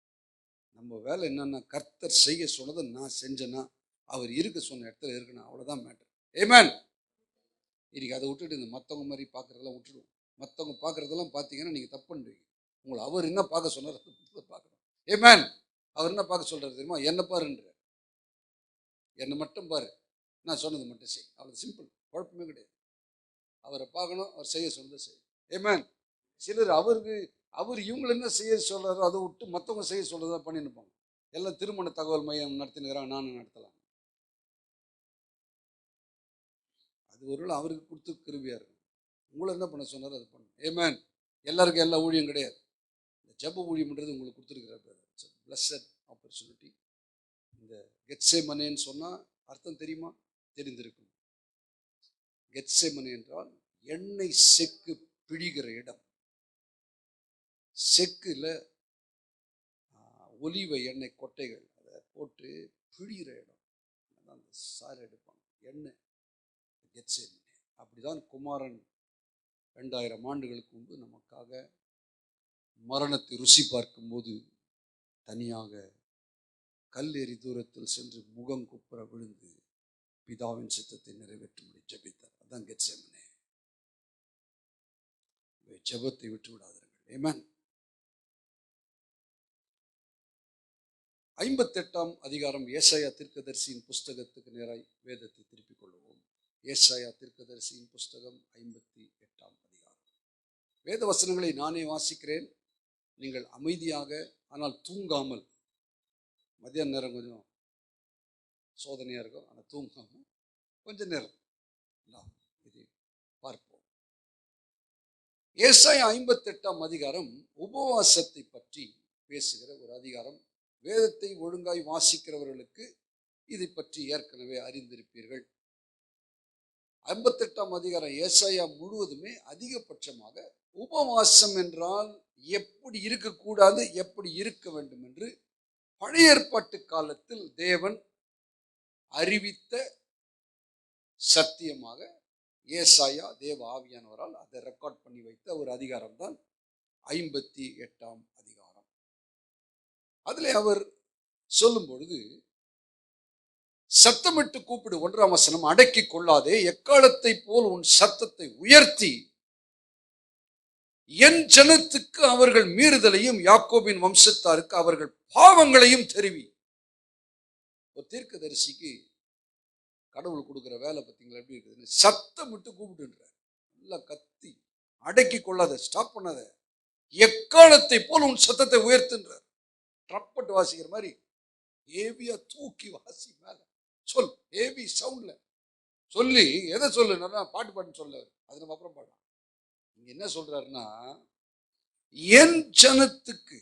நம்ம வேலை என்னன்னா, கர்த்தர் செய்ய சொன்னதை நான் செஞ்சேன்னா அவர் இருக்க சொன்ன இடத்துல இருக்கணும், அவ்வளோதான் மேட்டர். ஆமென். இன்னைக்கு அதை விட்டுட்டு இந்த மற்றவங்க மாதிரி பார்க்குறதெல்லாம் விட்டுடுவோம். மற்றவங்க பார்க்குறதெல்லாம் பார்த்தீங்கன்னா நீங்கள் தப்பு பண்ணுறீங்க. உங்களை அவர் என்ன பார்க்க சொன்னார் அதை பார்க்கணும். ஆமென். அவர் என்ன பார்க்க சொல்கிறார் தெரியுமா? என்ன பாருன்ற, என்னை மட்டும் பாரு, நான் சொன்னது மட்டும் செய், அவ்வளோ சிம்பிள். குழப்பமே கிடையாது. அவரை பார்க்கணும், அவர் செய்ய சொன்னதை செய். ஆமென். சிலர் அவர் இவங்களை என்ன செய்ய சொல்கிறாரோ அதை விட்டு மற்றவங்க செய்ய சொல்கிறதா பண்ணிருப்பாங்க. எல்லாம் திருமண தகவல் மையம் நடத்தினுக்கிறாங்க, நானும் நடத்தலாம். அது ஒருவேளை அவருக்கு கொடுத்து கிருபியாக இருக்கும். உங்களை என்ன பண்ண சொன்னாரோ அது பண்ணணும். ஆமென். எல்லாருக்கும் எல்லா ஊழியம் கிடையாது. இந்த ஜெப ஊழியம்ன்றது உங்களுக்கு கொடுத்துருக்கிறார். Blessed opportunity. இந்த கெத்சேமனேன்னு சொன்னால் அர்த்தம் தெரியுமா? தெரிந்திருக்கும். கெத்சேமனே என்றால் எண்ணெய் செக்கு பிழிகிற இடம். செக்குல ஒலிவ எண்ணெய் கொட்டைகள் அதை போட்டு பிழிகிற இடம். அதான் அந்த சாறு எடுப்பாங்க, எண்ணெய். கெத்சேமனே. அப்படிதான் குமாரன் 2000 ஆண்டுகளுக்கு முன்பு நமக்காக மரணத்தை ருசி பார்க்கும்போது தனியாக கல்லெறி தூரத்தில் சென்று முகம் குப்புற விழுந்து பிதாவின் சித்தத்தை நிறைவேற்றும்படி ஜெபித்தார். அதான் கெத்சேமனே. ஜெபத்தை விட்டு விடாதீர்கள். ஆமென். 58ஆம் அதிகாரம் ஏசாயா தீர்க்கதரிசியின் புஸ்தகத்துக்கு நேராய் வேதத்தை திருப்பிக் கொள்வோம். ஏசாயா தீர்க்கதரிசியின் புஸ்தகம் 58ஆம் அதிகாரம். வேத வசனங்களை நானே வாசிக்கிறேன், நீங்கள் அமைதியாக ஆனால் தூங்காமல், மதியான நேரம் கொஞ்சம் சோதனையா இருக்கும், ஆனால் தூங்காமல் கொஞ்ச நேரம் இது பார்ப்போம். ஏசாயா 58ஆம் அதிகாரம் உபவாசத்தை பற்றி பேசுகிற ஒரு அதிகாரம். வேதத்தை ஒழுங்காய் வாசிக்கிறவர்களுக்கு இதை பற்றி ஏற்கனவே அறிந்திருப்பீர்கள். 58ஆம் அதிகாரம் ஏசாயா முழுவதுமே அதிகபட்சமாக உபவாசம் என்றால் எப்படி இருக்கக்கூடாது, எப்படி இருக்க வேண்டும் என்று பழைய ஏற்பாட்டு காலத்தில் தேவன் அறிவித்த சத்தியமாக ஏசாயா தேவ ஆவியானவரால் அதை ரெக்கார்ட் பண்ணி வைத்த ஒரு அதிகாரம் தான் 58ஆம் அதிகாரம். அதில் அவர் சொல்லும் பொழுது, சத்தமிட்டு கூப்பிடு, 1ஆம் வசனம், அடக்கி கொள்ளாதே, எக்காலத்தை போல் உன் சத்தத்தை உயர்த்தி என் ஜனத்துக்கு அவர்கள் மீறுதலையும் யாக்கோபின் வம்சத்தாருக்கு அவர்கள் பாவங்களையும் தெரிவி. ஒரு தீர்க்கதரிசிக்கு கடவுள் கொடுக்கிற வேலை பார்த்தீங்களா எப்படி இருக்குது? சத்தம் விட்டு கூப்பிட்டுன்றார், நல்லா கத்தி, அடக்கி கொள்ளாத, ஸ்டாப் பண்ணாத, எக்காலத்தை போல் உன் சத்தத்தை உயர்த்துன்றார். ட்ரம்பட் வாசிக்கிற மாதிரி ஹேவியா தூக்கி வாசி, மேல சொல், ஹேவி சவுண்ட்ல சொல்லி. எதை சொல்லு? நல்லா பாட்டுன்னு சொல்ல, அது நம்ம அப்புறம் பாடலாம். இங்க என்ன சொல்றாருன்னா, என் ஜனத்துக்கு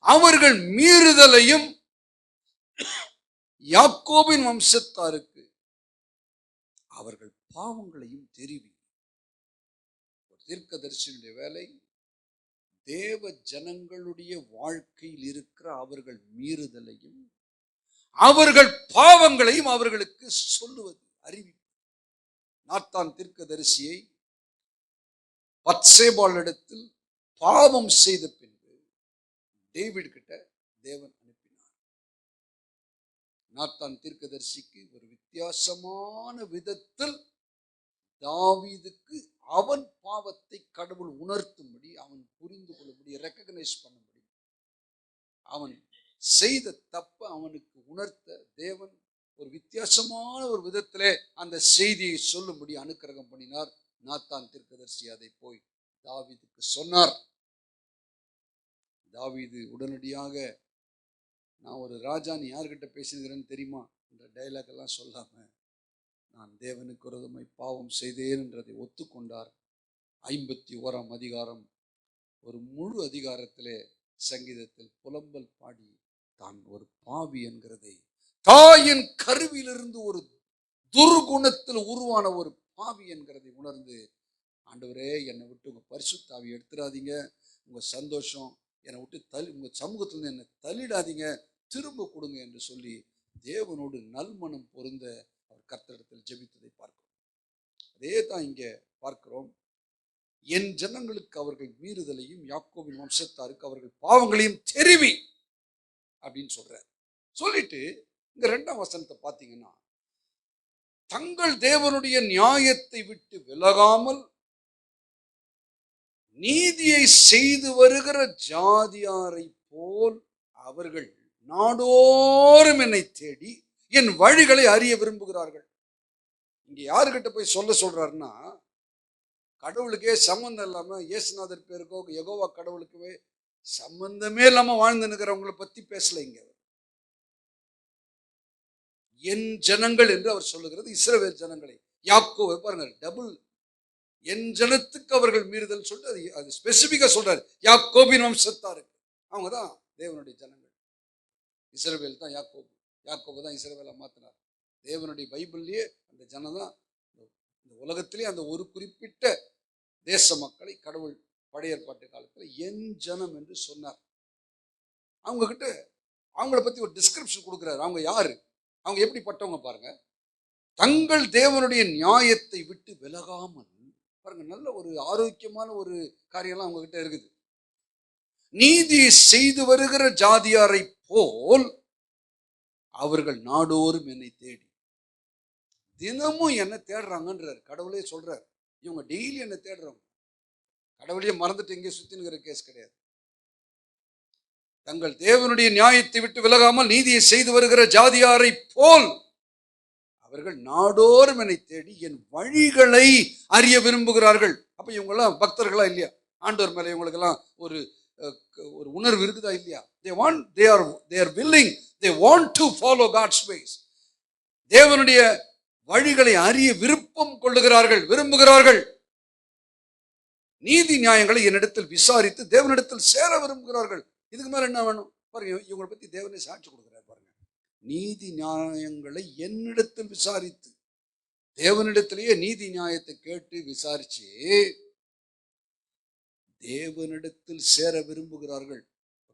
அவர்கள் மீறுதலையும் யாக்கோபின் வம்சத்தாருக்கு அவர்கள் பாவங்களையும் தெரிவி. தீர்க்கதரிசியுடைய வேலை தேவ ஜனங்களுடைய வாழ்க்கையில் இருக்கிற அவர்கள் மீறுதலையும் அவர்கள் பாவங்களையும் அவர்களுக்கு சொல்லுவது, அறிவிப்பு. நாத்தான் தீர்க்கதரிசியை பத்சேபாளிடத்தில் பாவம் செய்த பின்பு டேவிட் கிட்ட தேவன் அனுப்பினார். நாத்தான் தீர்க்கதரிசிக்கு ஒரு வித்தியாசமான விதத்தில் தாவீதுக்கு அவன் பாவத்தை கடவுள் உணர்த்தும்படி, அவன் புரிந்து கொள்ளும்படி, ரெக்கக்னைஸ் பண்ணும்படி, அவன் செய்த தப்ப அவனுக்கு உணர்த்த தேவன் ஒரு வித்தியாசமான ஒரு விதத்திலே அந்த செய்தியை சொல்லும்படி அனுக்கிரகம் பண்ணினார். நாத்தான் தீர்க்கதரிசி அதை போய் தாவீதுக்கு சொன்னார். தாவீது உடனடியாக, நான் ஒரு ராஜா, நீ யார்கிட்ட பேசுகிறேன்னு தெரியுமா என்ற டைலாக் எல்லாம் சொல்லாம, நான் தேவனுக்கு விரோதமாய் பாவம் செய்தேன் என்றதை ஒத்துக்கொண்டார். 51ஆம் அதிகாரம் ஒரு முழு அதிகாரத்திலே சங்கீதத்தில் புலம்பல் பாடி தான் ஒரு பாவி என்கிறதை, தாயின் கருவிலிருந்து ஒரு துர்குணத்தில் உருவான ஒரு பாவி என்கிறதை உணர்ந்து, ஆண்டவரே என்னை விட்டு உங்க பரிசுத்தாவி எடுத்துடாதீங்க, உங்க சந்தோஷம் என்னை விட்டு உங்க சமூகத்திலிருந்து என்னை தள்ளிடாதீங்க, திரும்ப கொடுங்க என்று சொல்லி தேவனோடு நல்மனம் பொருந்த அவர் கர்த்தரிடத்தில் ஜெபித்ததை பார்க்கிறோம். அதே தான் இங்கே பார்க்கிறோம். என் ஜனங்களுக்கு அவர்கள் மீறுதலையும் யாக்கோபின் வம்சத்தாருக்கு அவர்கள் பாவங்களையும் தெரிவி அப்படின்னு சொல்றார். சொல்லிட்டு இந்த 2ஆம் வசனத்தை பார்த்தீங்கன்னா, தங்கள் தேவனுடைய நியாயத்தை விட்டு விலகாமல் நீதியை செய்து வருகிற ஜாதியாரை போல் அவர்கள் நாடோறும் என்னை தேடி என் வழிகளை அறிய விரும்புகிறார்கள். இங்க யாருக்கிட்ட போய் சொல்றாருன்னா, கடவுளுக்கே சம்பந்தம் இல்லாம, இயேசுநாதர் பேருக்கோ யெகோவா கடவுளுக்குமே சம்பந்தமே இல்லாம வாழ்ந்து நிற்கிறவங்களை பத்தி பேசல. இங்க என் ஜனங்கள் என்று அவர் சொல்லுகிறது இஸ்ரவேல் ஜனங்களை. யாக்கோபு பாருங்க, டபுள், என் ஜனத்துக்கு அவர்கள் மீறுதல் சொல்லிட்டு அது ஸ்பெசிபிக்கா சொல்றாரு. யாக்கோபின் வம்சத்தாருக்கு, அவங்க தான் தேவனுடைய ஜனங்கள். இஸ்ரவேல் தான் யாக்கோபு, யாக்கோபு தான் இஸ்ரவேலை மாத்தினார். தேவனுடைய பைபிள்லயே அந்த ஜனம் தான் இந்த உலகத்திலே அந்த ஒரு குறிப்பிட்ட தேச மக்களை கடவுள் பழைய ஏற்பாட்டு காலத்தில் என் ஜனம் என்று சொன்னார். அவங்க கிட்ட அவங்கள பத்தி ஒரு டிஸ்கிரிப்ஷன் கொடுக்குறாரு. அவங்க யாரு, அவங்க எப்படிப்பட்டவங்க பாருங்க. தங்கள் தேவனுடைய நியாயத்தை விட்டு விலகாமல், பாருங்க, நல்ல ஒரு ஆரோக்கியமான ஒரு காரியம்லாம் அவங்க கிட்ட இருக்குது. நீதி செய்து வருகிற ஜாதியாரை போல் அவர்கள் நாடோறும் என்னை தேடி, தினமும் என்ன தேடுறாங்கன்றார். கடவுளே சொல்றார், இவங்க டெய்லி என்ன தேடுறவங்க. கடவுளையே மறந்துட்டு எங்கே சுத்தினுங்கிற கேஸ் கிடையாது. தங்கள் தேவனுடைய நியாயத்தை விட்டு விலகாமல் நீதியை செய்து வருகிற ஜாதியாரை போல் அவர்கள் நாடோறும் என்னை தேடி என் வழிகளை அறிய விரும்புகிறார்கள். அப்ப இவங்கெல்லாம் பக்தர்களா இல்லையா? ஆண்டவர் மேல இவங்களுக்கெல்லாம் ஒரு ஒரு உணர்வு இருக்குதா இல்லையா? they are willing, they want to follow God's ways. தேவனுடைய வழிகளை அறிய விருப்பம் கொள்ளுகிறார்கள், விரும்புகிறார்கள். நீதி நியாயங்களை என்னிடத்தில் விசாரித்து தேவனிடத்தில் சேர விரும்புகிறார்கள். இதுக்கு மேல என்ன வேணும் பாருங்க. இவங்களை பத்தி தேவனே சாட்சி கொடுக்கிறார் பாருங்க. நீதி நியாயங்களை என்னிடத்தில் விசாரித்து, தேவனிடத்திலேயே நீதி நியாயத்தை கேட்டு விசாரிச்சு தேவனிடத்தில் சேர விரும்புகிறார்கள்.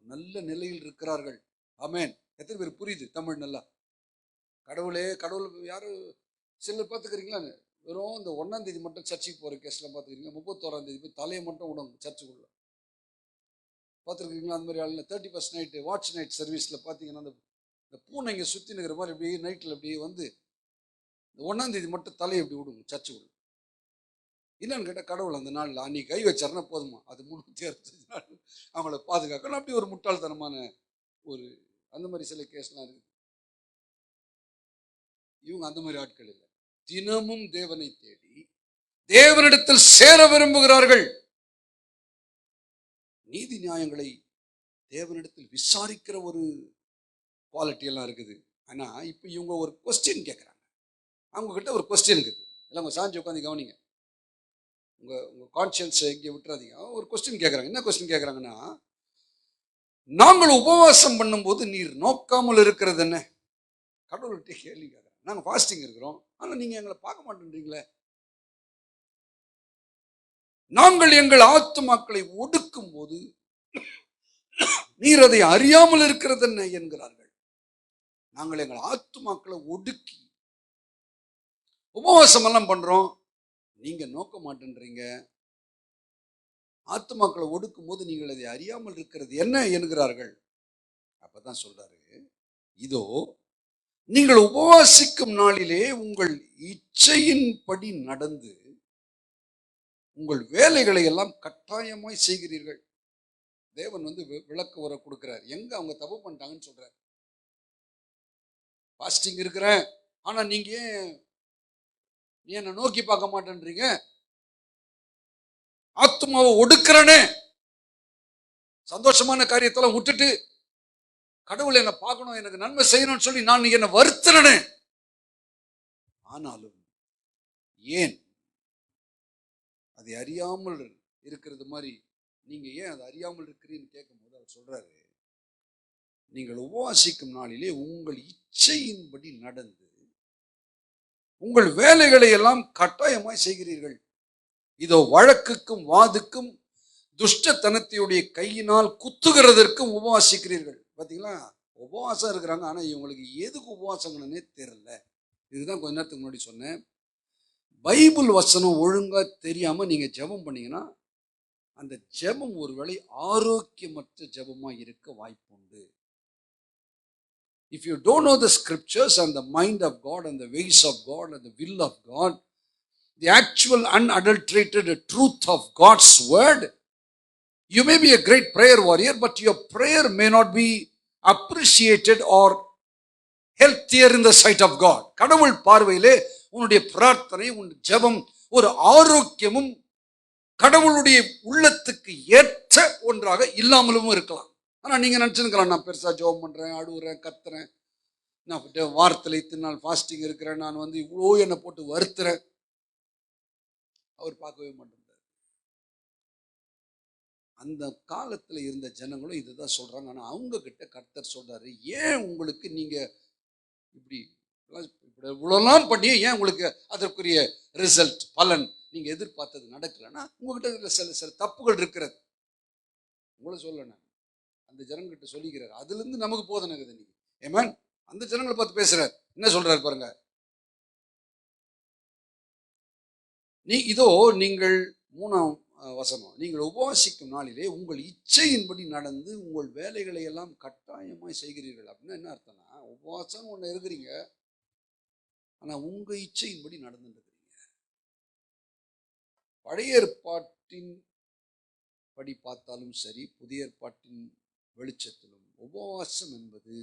நல்ல நிலையில் இருக்கிறார்கள். ஆமென். எத்தனை பேர் புரியுது தமிழ் நல்லா? கடவுள் யாரும் சிலர் பார்த்துக்கிறீங்களா? வெறும் இந்த 1ஆம் தேதி மட்டும் சர்ச்சுக்கு போகிற கேஸ்லாம் பார்த்துக்கிறீங்க. 31ஆம் தேதி போய் தலையை மட்டும் விடும் சர்ச்சுக்குள்ள. பார்த்துருக்கீங்களா? அந்த மாதிரி ஆள் 31st நைட்டு வாட்ச் நைட் சர்வீஸில் பார்த்தீங்கன்னா இந்த பூனை இங்கே சுற்றி நிற்கிற மாதிரி இப்படி நைட்டில் இப்படி வந்து இந்த 1ஆம் தேதி மட்டும் தலையை இப்படி விடுங்க சர்ச்சுக்குள்ள. என்னன்னு கேட்டால் கடவுள் அந்த நாளில் அன்னைக்கு கை வச்சாருன்னா போதுமா, அது 365 நாள் அவங்கள பாதுகாக்கணும். அப்படி ஒரு முட்டாள்தனமான ஒரு அந்த மாதிரி சில கேஸ்லாம் இருக்குது. இவங்க அந்த மாதிரி ஆட்கள் இல்லை. தினமும் தேவனை தேடி தேவனிடத்தில் சேர விரும்புகிறார்கள். நீதி நியாயங்களை தேவனிடத்தில் விசாரிக்கிற ஒரு குவாலிட்டி எல்லாம் இருக்குது. ஆனா இப்ப இவங்க ஒரு கொஸ்டின் கேட்கிறாங்க. அவங்க கிட்ட ஒரு கொஸ்டின் இருக்குது. எல்லாம் உங்க சாஞ்சி உட்காந்து கவனிங்க. உங்க கான்சியன்ஸை இங்கே விட்டுறாதீங்க. ஒரு கொஸ்டின் கேட்குறாங்க. என்ன கொஸ்டின் கேட்குறாங்கன்னா, நாங்கள் உபவாசம் பண்ணும்போது நீர் நோக்காமல் இருக்கிறது என்ன? கடவுள்கிட்ட கேள்வி கேட்குறாங்க. நாங்கள் ஃபாஸ்டிங் இருக்கிறோம், ஆனால் நீங்கள் எங்களை பார்க்க மாட்டேன்றீங்களே. நாங்கள் எங்கள் ஆத்துமாக்களை ஒடுக்கும் போது நீர் அதை அறியாமல் இருக்கிறது என்ன என்கிறார்கள். நாங்கள் எங்கள் ஆத்துமாக்களை ஒடுக்கி உபவாசம் எல்லாம் பண்றோம், நீங்க நோக்க மாட்டேன்றீங்க. ஆத்துமாக்களை ஒடுக்கும் போது நீங்கள் அதை அறியாமல் இருக்கிறது என்ன என்கிறார்கள். அப்பதான் சொல்றாரு, இதோ நீங்கள் உபவாசிக்கும் நாளிலே உங்கள் இச்சையின்படி நடந்து உங்கள் வேலைகளை எல்லாம் கட்டாயமாய் செய்கிறீர்கள். தேவன் விளக்கு வர கொடுக்கிறார். எங்க அவங்க தப்பு பண்ணிட்டாங்கன்னு சொல்றாரு. பாஸ்டிங் இருக்கிறேன், ஆனா நீங்க ஏன் என்ன நோக்கி பார்க்க மாட்டேன்றீங்க? ஆத்மாவை ஒடுக்கிறனே, சந்தோஷமான காரியத்தெல்லாம் விட்டுட்டு கடவுள் என்ன பார்க்கணும், எனக்கு நன்மை செய்யணும்னு சொல்லி நான் என்ன வருத்துறனே. ஆனாலும் ஏன் அதை அறியாமல் இருக்கிறது மாதிரி நீங்க ஏன் அதை அறியாமல் இருக்கிறீன்னு கேட்கும்போது அவர் சொல்றாரு, நீங்கள் உபவாசிக்கும் நாளிலே உங்கள் இச்சையின்படி நடந்து உங்கள் வேலைகளை எல்லாம் கட்டாயமாய் செய்கிறீர்கள். இதோ வழக்குக்கும் வாதுக்கும் துஷ்டத்தனத்தையுடைய கையினால் குத்துகிறதற்கும் உபவாசிக்கிறீர்கள். பார்த்தீங்களா, உபவாசம் இருக்கிறாங்க, ஆனால் இவங்களுக்கு எதுக்கு உபவாசங்கன்னே தெரியல. இதுதான் கொஞ்ச நேரத்துக்கு முன்னாடி சொன்னேன். பைபிள் வசனம் ஒழுங்காக தெரியாமல் நீங்கள் ஜெபம் பண்ணீங்கன்னா அந்த ஜெபம் ஒருவேளை ஆரோக்கியமற்ற ஜெபமாக இருக்க வாய்ப்புண்டு. If you don't know the scriptures and the mind of God and the ways of God and the will of God, the actual unadulterated truth of God's word, you may be a great prayer warrior, but your prayer may not be appreciated or healthier in the sight of God. கடவுள் பார்வையிலே உன்னுடைய பிரார்த்தனை, உன் ஜெபம் ஒரு ஆரோக்கியமும் கடவுளுடைய உள்ளத்துக்கு ஏற்ற ஒன்றாக இல்லாமலும் இருக்கலாம். ஆனா நீங்க நினைச்சிருக்கலாம், நான் பெருசா ஜெபம் பண்றேன், அழுகுறேன், கத்துறேன், நான் வாரத்தில் இத்தனை நாள் ஃபாஸ்டிங் இருக்கிறேன், நான் இவ்வளோ என்னை போட்டு வருத்துறேன். அவர் பார்க்கவே மாட்டேன். அந்த காலத்துல இருந்த ஜனங்களும் இதுதான் சொல்றாங்க. ஆனா அவங்க கிட்ட கர்த்தர் சொல்றாரு, ஏன் உங்களுக்கு நீங்க இப்படி இவ்வளோலாம் பண்ணி ஏன் உங்களுக்கு அதற்குரிய ரிசல்ட் பலன் நீங்க எதிர்பார்த்தது நடக்கலன்னா உங்ககிட்ட சில தப்புகள் இருக்கிறது. உங்களை சொல்லணும், அந்த ஜனங்கிட்ட சொல்லிக்கிறார். அதுல இருந்து நமக்கு போதனை இருக்குது. நீங்க ஏமேன் அந்த ஜனங்களை பார்த்து பேசுறாரு. என்ன சொல்றாரு பாருங்க, இதோ நீங்கள் 3ஆம் வசனம், நீங்கள் உபவாசிக்கும் நாளிலே உங்கள் இச்சையின்படி நடந்து உங்கள் வேலைகளை எல்லாம் கட்டாயமாய் செய்கிறீர்கள். அப்படின்னா என்ன அர்த்தம்னா, உபவாசம் ஒன்று இருக்கிறீங்க, ஆனா உங்க இச்சையின்படி நடந்துட்டு இருக்கிறீங்க. பழைய ஏற்பாட்டின் படி பார்த்தாலும் சரி, புதிய ஏற்பாட்டின் வெளிச்சத்திலும் உபவாசம் என்பது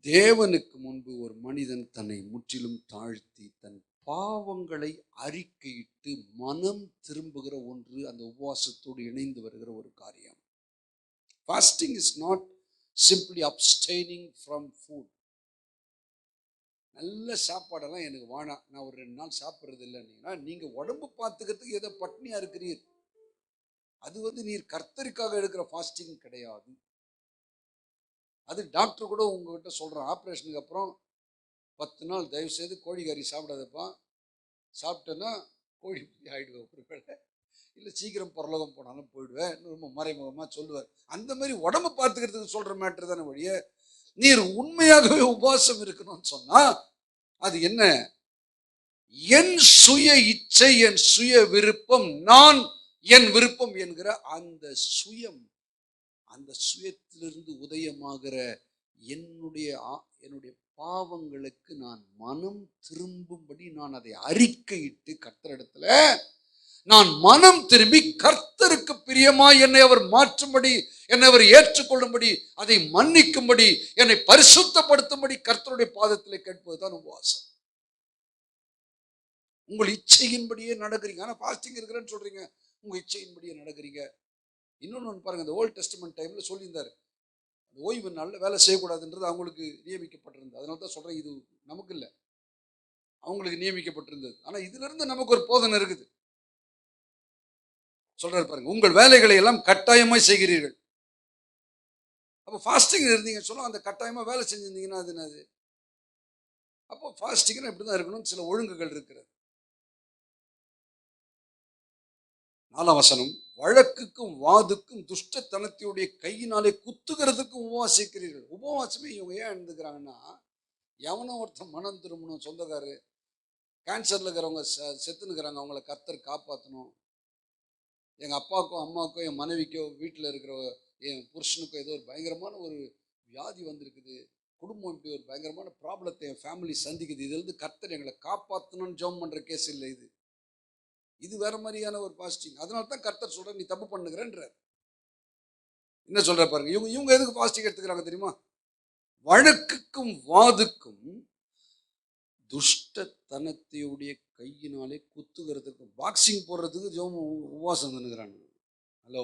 தேவனுக்கு முன்பு ஒரு மனிதன் தன்னை முற்றிலும் தாழ்த்தி தன் பாவங்களை அறிக்கையிட்டு மனம் திரும்புகிற ஒன்று அந்த உபவாசத்தோடு இணைந்து வருகிற ஒரு காரியம். Fasting is not simply abstaining from food. நல்ல சாப்பாடெல்லாம் எனக்கு வேணாம், நான் ஒரு 2 நாள் சாப்பிட்றது இல்லைன்னா நீங்க உடம்பு பார்த்துக்கிறதுக்கு ஏதோ பட்னியா இருக்கிறீர். அது நீர் கர்த்தருக்காக எடுக்கிற ஃபாஸ்டிங் கிடையாது. அது டாக்டர் கூட உங்ககிட்ட சொல்கிறேன், ஆப்ரேஷனுக்கு அப்புறம் 10 நாள் தயவு செய்து கோழிக்கறி சாப்பிடாதப்பா, சாப்பிட்டேன்னா கோழி ஆகிடுவேன் ஒரு வேளை, இல்லை சீக்கிரம் பரலோகம் போனாலும் போயிடுவேன், ரொம்ப மறைமுகமாக சொல்லுவார். அந்த மாதிரி உடம்பு பார்த்துக்கிறதுக்கு சொல்கிற மேட்ரு தானே வழிய, நீர் உண்மையாகவே உபவாசம் இருக்கணும்னு சொன்னால் அது என்ன? என் சுய இச்சை, என் சுய விருப்பம், நான் என் விருப்பம் என்கிற அந்த சுயம், அந்த சுயத்திலிருந்து உதயமாகிற என்னுடைய பாவங்களுக்கு நான் மனம் திரும்பும்படி நான் அதை அறிக்கையிட்டு கர்த்தரிடத்துல நான் மனம் திரும்பி கர்த்தருக்கு பிரியமாய் என்னை அவர் மாற்றும்படி, என்னை அவர் ஏற்றுக்கொள்ளும்படி, அதை மன்னிக்கும்படி, என்னை பரிசுத்தப்படுத்தும்படி கர்த்தருடைய பாதத்திலே கேட்பதுதான் உபவாசம். உங்கள் இச்சையின்படியே நடக்கிறீங்க. ஆனா ஃபாஸ்டிங் இருக்கிறேன்னு சொல்றீங்க, உங்க இச்சையின்படியே நடக்கிறீங்க. இன்னொன்று பாருங்க, இந்த ஓல்ட் டெஸ்டமென்ட் டைம்ல சொல்லியிருந்தாரு, அந்த ஓய்வு நாளில் வேலை செய்யக்கூடாதுன்றது அவங்களுக்கு நியமிக்கப்பட்டிருந்தது. அதனால தான் சொல்றேன், இது நமக்கு இல்லை, அவங்களுக்கு நியமிக்கப்பட்டிருந்தது. ஆனா இதுல இருந்து நமக்கு ஒரு போதனை இருக்குது. சொல்றாரு பாருங்க, உங்கள் வேலைகளை எல்லாம் கட்டாயமாய் செய்கிறீர்கள். அப்போ ஃபாஸ்டிங் இருந்தீங்க சொன்னா அந்த கட்டாயமா வேலை செஞ்சிருந்தீங்கன்னா அது என்னது? அப்போ ஃபாஸ்டிங்னா இப்படிதான் இருக்கணும், சில ஒழுங்குகள் இருக்கிறது. 4ஆம் வசனம், வழக்குக்கும் வாதுக்கும் துஷ்டத்தனத்தையுடைய கையினாலே குத்துகிறதுக்கும் உபவாசிக்கிறீர்கள். உபவாசமே இவங்க ஏன் எழுந்துக்கிறாங்கன்னா, எவனோ ஒருத்தன் மனம் திரும்பணும், சொந்தக்காரு கேன்சர்ல இருக்கிறவங்க செத்துனுக்கிறாங்க, அவங்கள கர்த்தர் காப்பாற்றணும். எங்கள் அப்பாவுக்கோ அம்மாவுக்கோ என் மனைவிக்கோ வீட்டில் இருக்கிற என் புருஷனுக்கோ ஏதோ ஒரு பயங்கரமான ஒரு வியாதி வந்திருக்குது, குடும்பம் இப்படி ஒரு பயங்கரமான ப்ராப்ளத்தை என் ஃபேமிலி சந்திக்குது, இதுலேருந்து கர்த்தர் எங்களை காப்பாற்றணும்னு ஜெபம் பண்ணுற கேஸ் இல்லை இது. இது வேற மாதிரியான ஒரு ஃபாஸ்டிங். அதனால தான் கர்த்தர் சொல்ற, நீ தப்பு பண்ணுகிறன்ற. என்ன சொல்ற பாருங்க, இவங்க எதுக்கு ஃபாஸ்டிங் எடுத்துக்கிறாங்க தெரியுமா? வழக்குக்கும் வாதுக்கும் துஷ்டத்தனத்தையுடைய கையினாலே குத்துகிறதுக்கு, பாக்ஸிங் போடுறதுக்கு ஜெபம் உபவாசம் பண்ணுகிறாங்க. ஹலோ,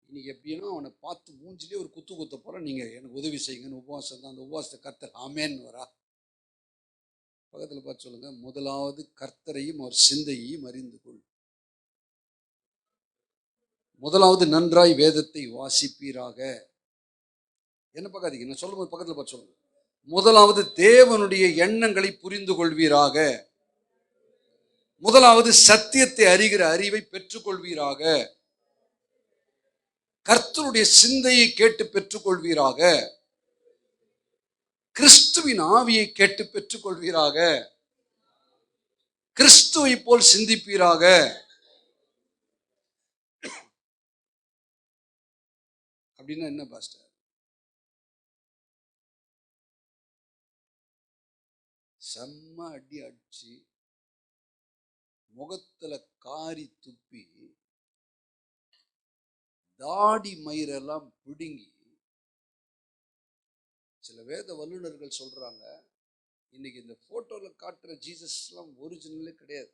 இன்னைக்கு எப்படின்னா அவனை பார்த்து மூஞ்சிலே ஒரு குத்து குத்த போற, நீங்க எனக்கு உதவி செய்யுங்கன்னு உபவாசம் தான். அந்த உபவாசத்தை கர்த்தர் ஆமேன்னு வரா. பக்கத்தில் பார்த்து சொல்லுங்க, முதலாவது கர்த்தரையும் அவர் சிந்தையையும் அறிந்து கொள். முதலாவது நன்றாய் வேதத்தை வாசிப்பீராக. என்ன பார்க்காதீங்க, நான் சொல்லும்போது பக்கத்தில் பார்த்து சொல்லுங்க. முதலாவது தேவனுடைய எண்ணங்களை புரிந்து கொள்வீராக. முதலாவது சத்தியத்தை அறிகிற அறிவை பெற்றுக்கொள்வீராக. கர்த்தருடைய சிந்தையை கேட்டு பெற்றுக்கொள்வீராக. கிறிஸ்துவின் ஆவியை கேட்டு பெற்றுக் கொள்வீராக. கிறிஸ்துவை போல் சிந்திப்பீராக. அப்படின்னா என்ன பாஸ்டர்? செம்ம அடி அடிச்சு முகத்துல காரி துப்பி தாடி மயிரெல்லாம் பிடுங்கி, சில வேத வல்லுநர்கள் சொல்றாங்க, இன்னைக்கு இந்த போட்டோல காட்டுற ஜீசஸ் எல்லாம் ஒரிஜினலே கிடையாது.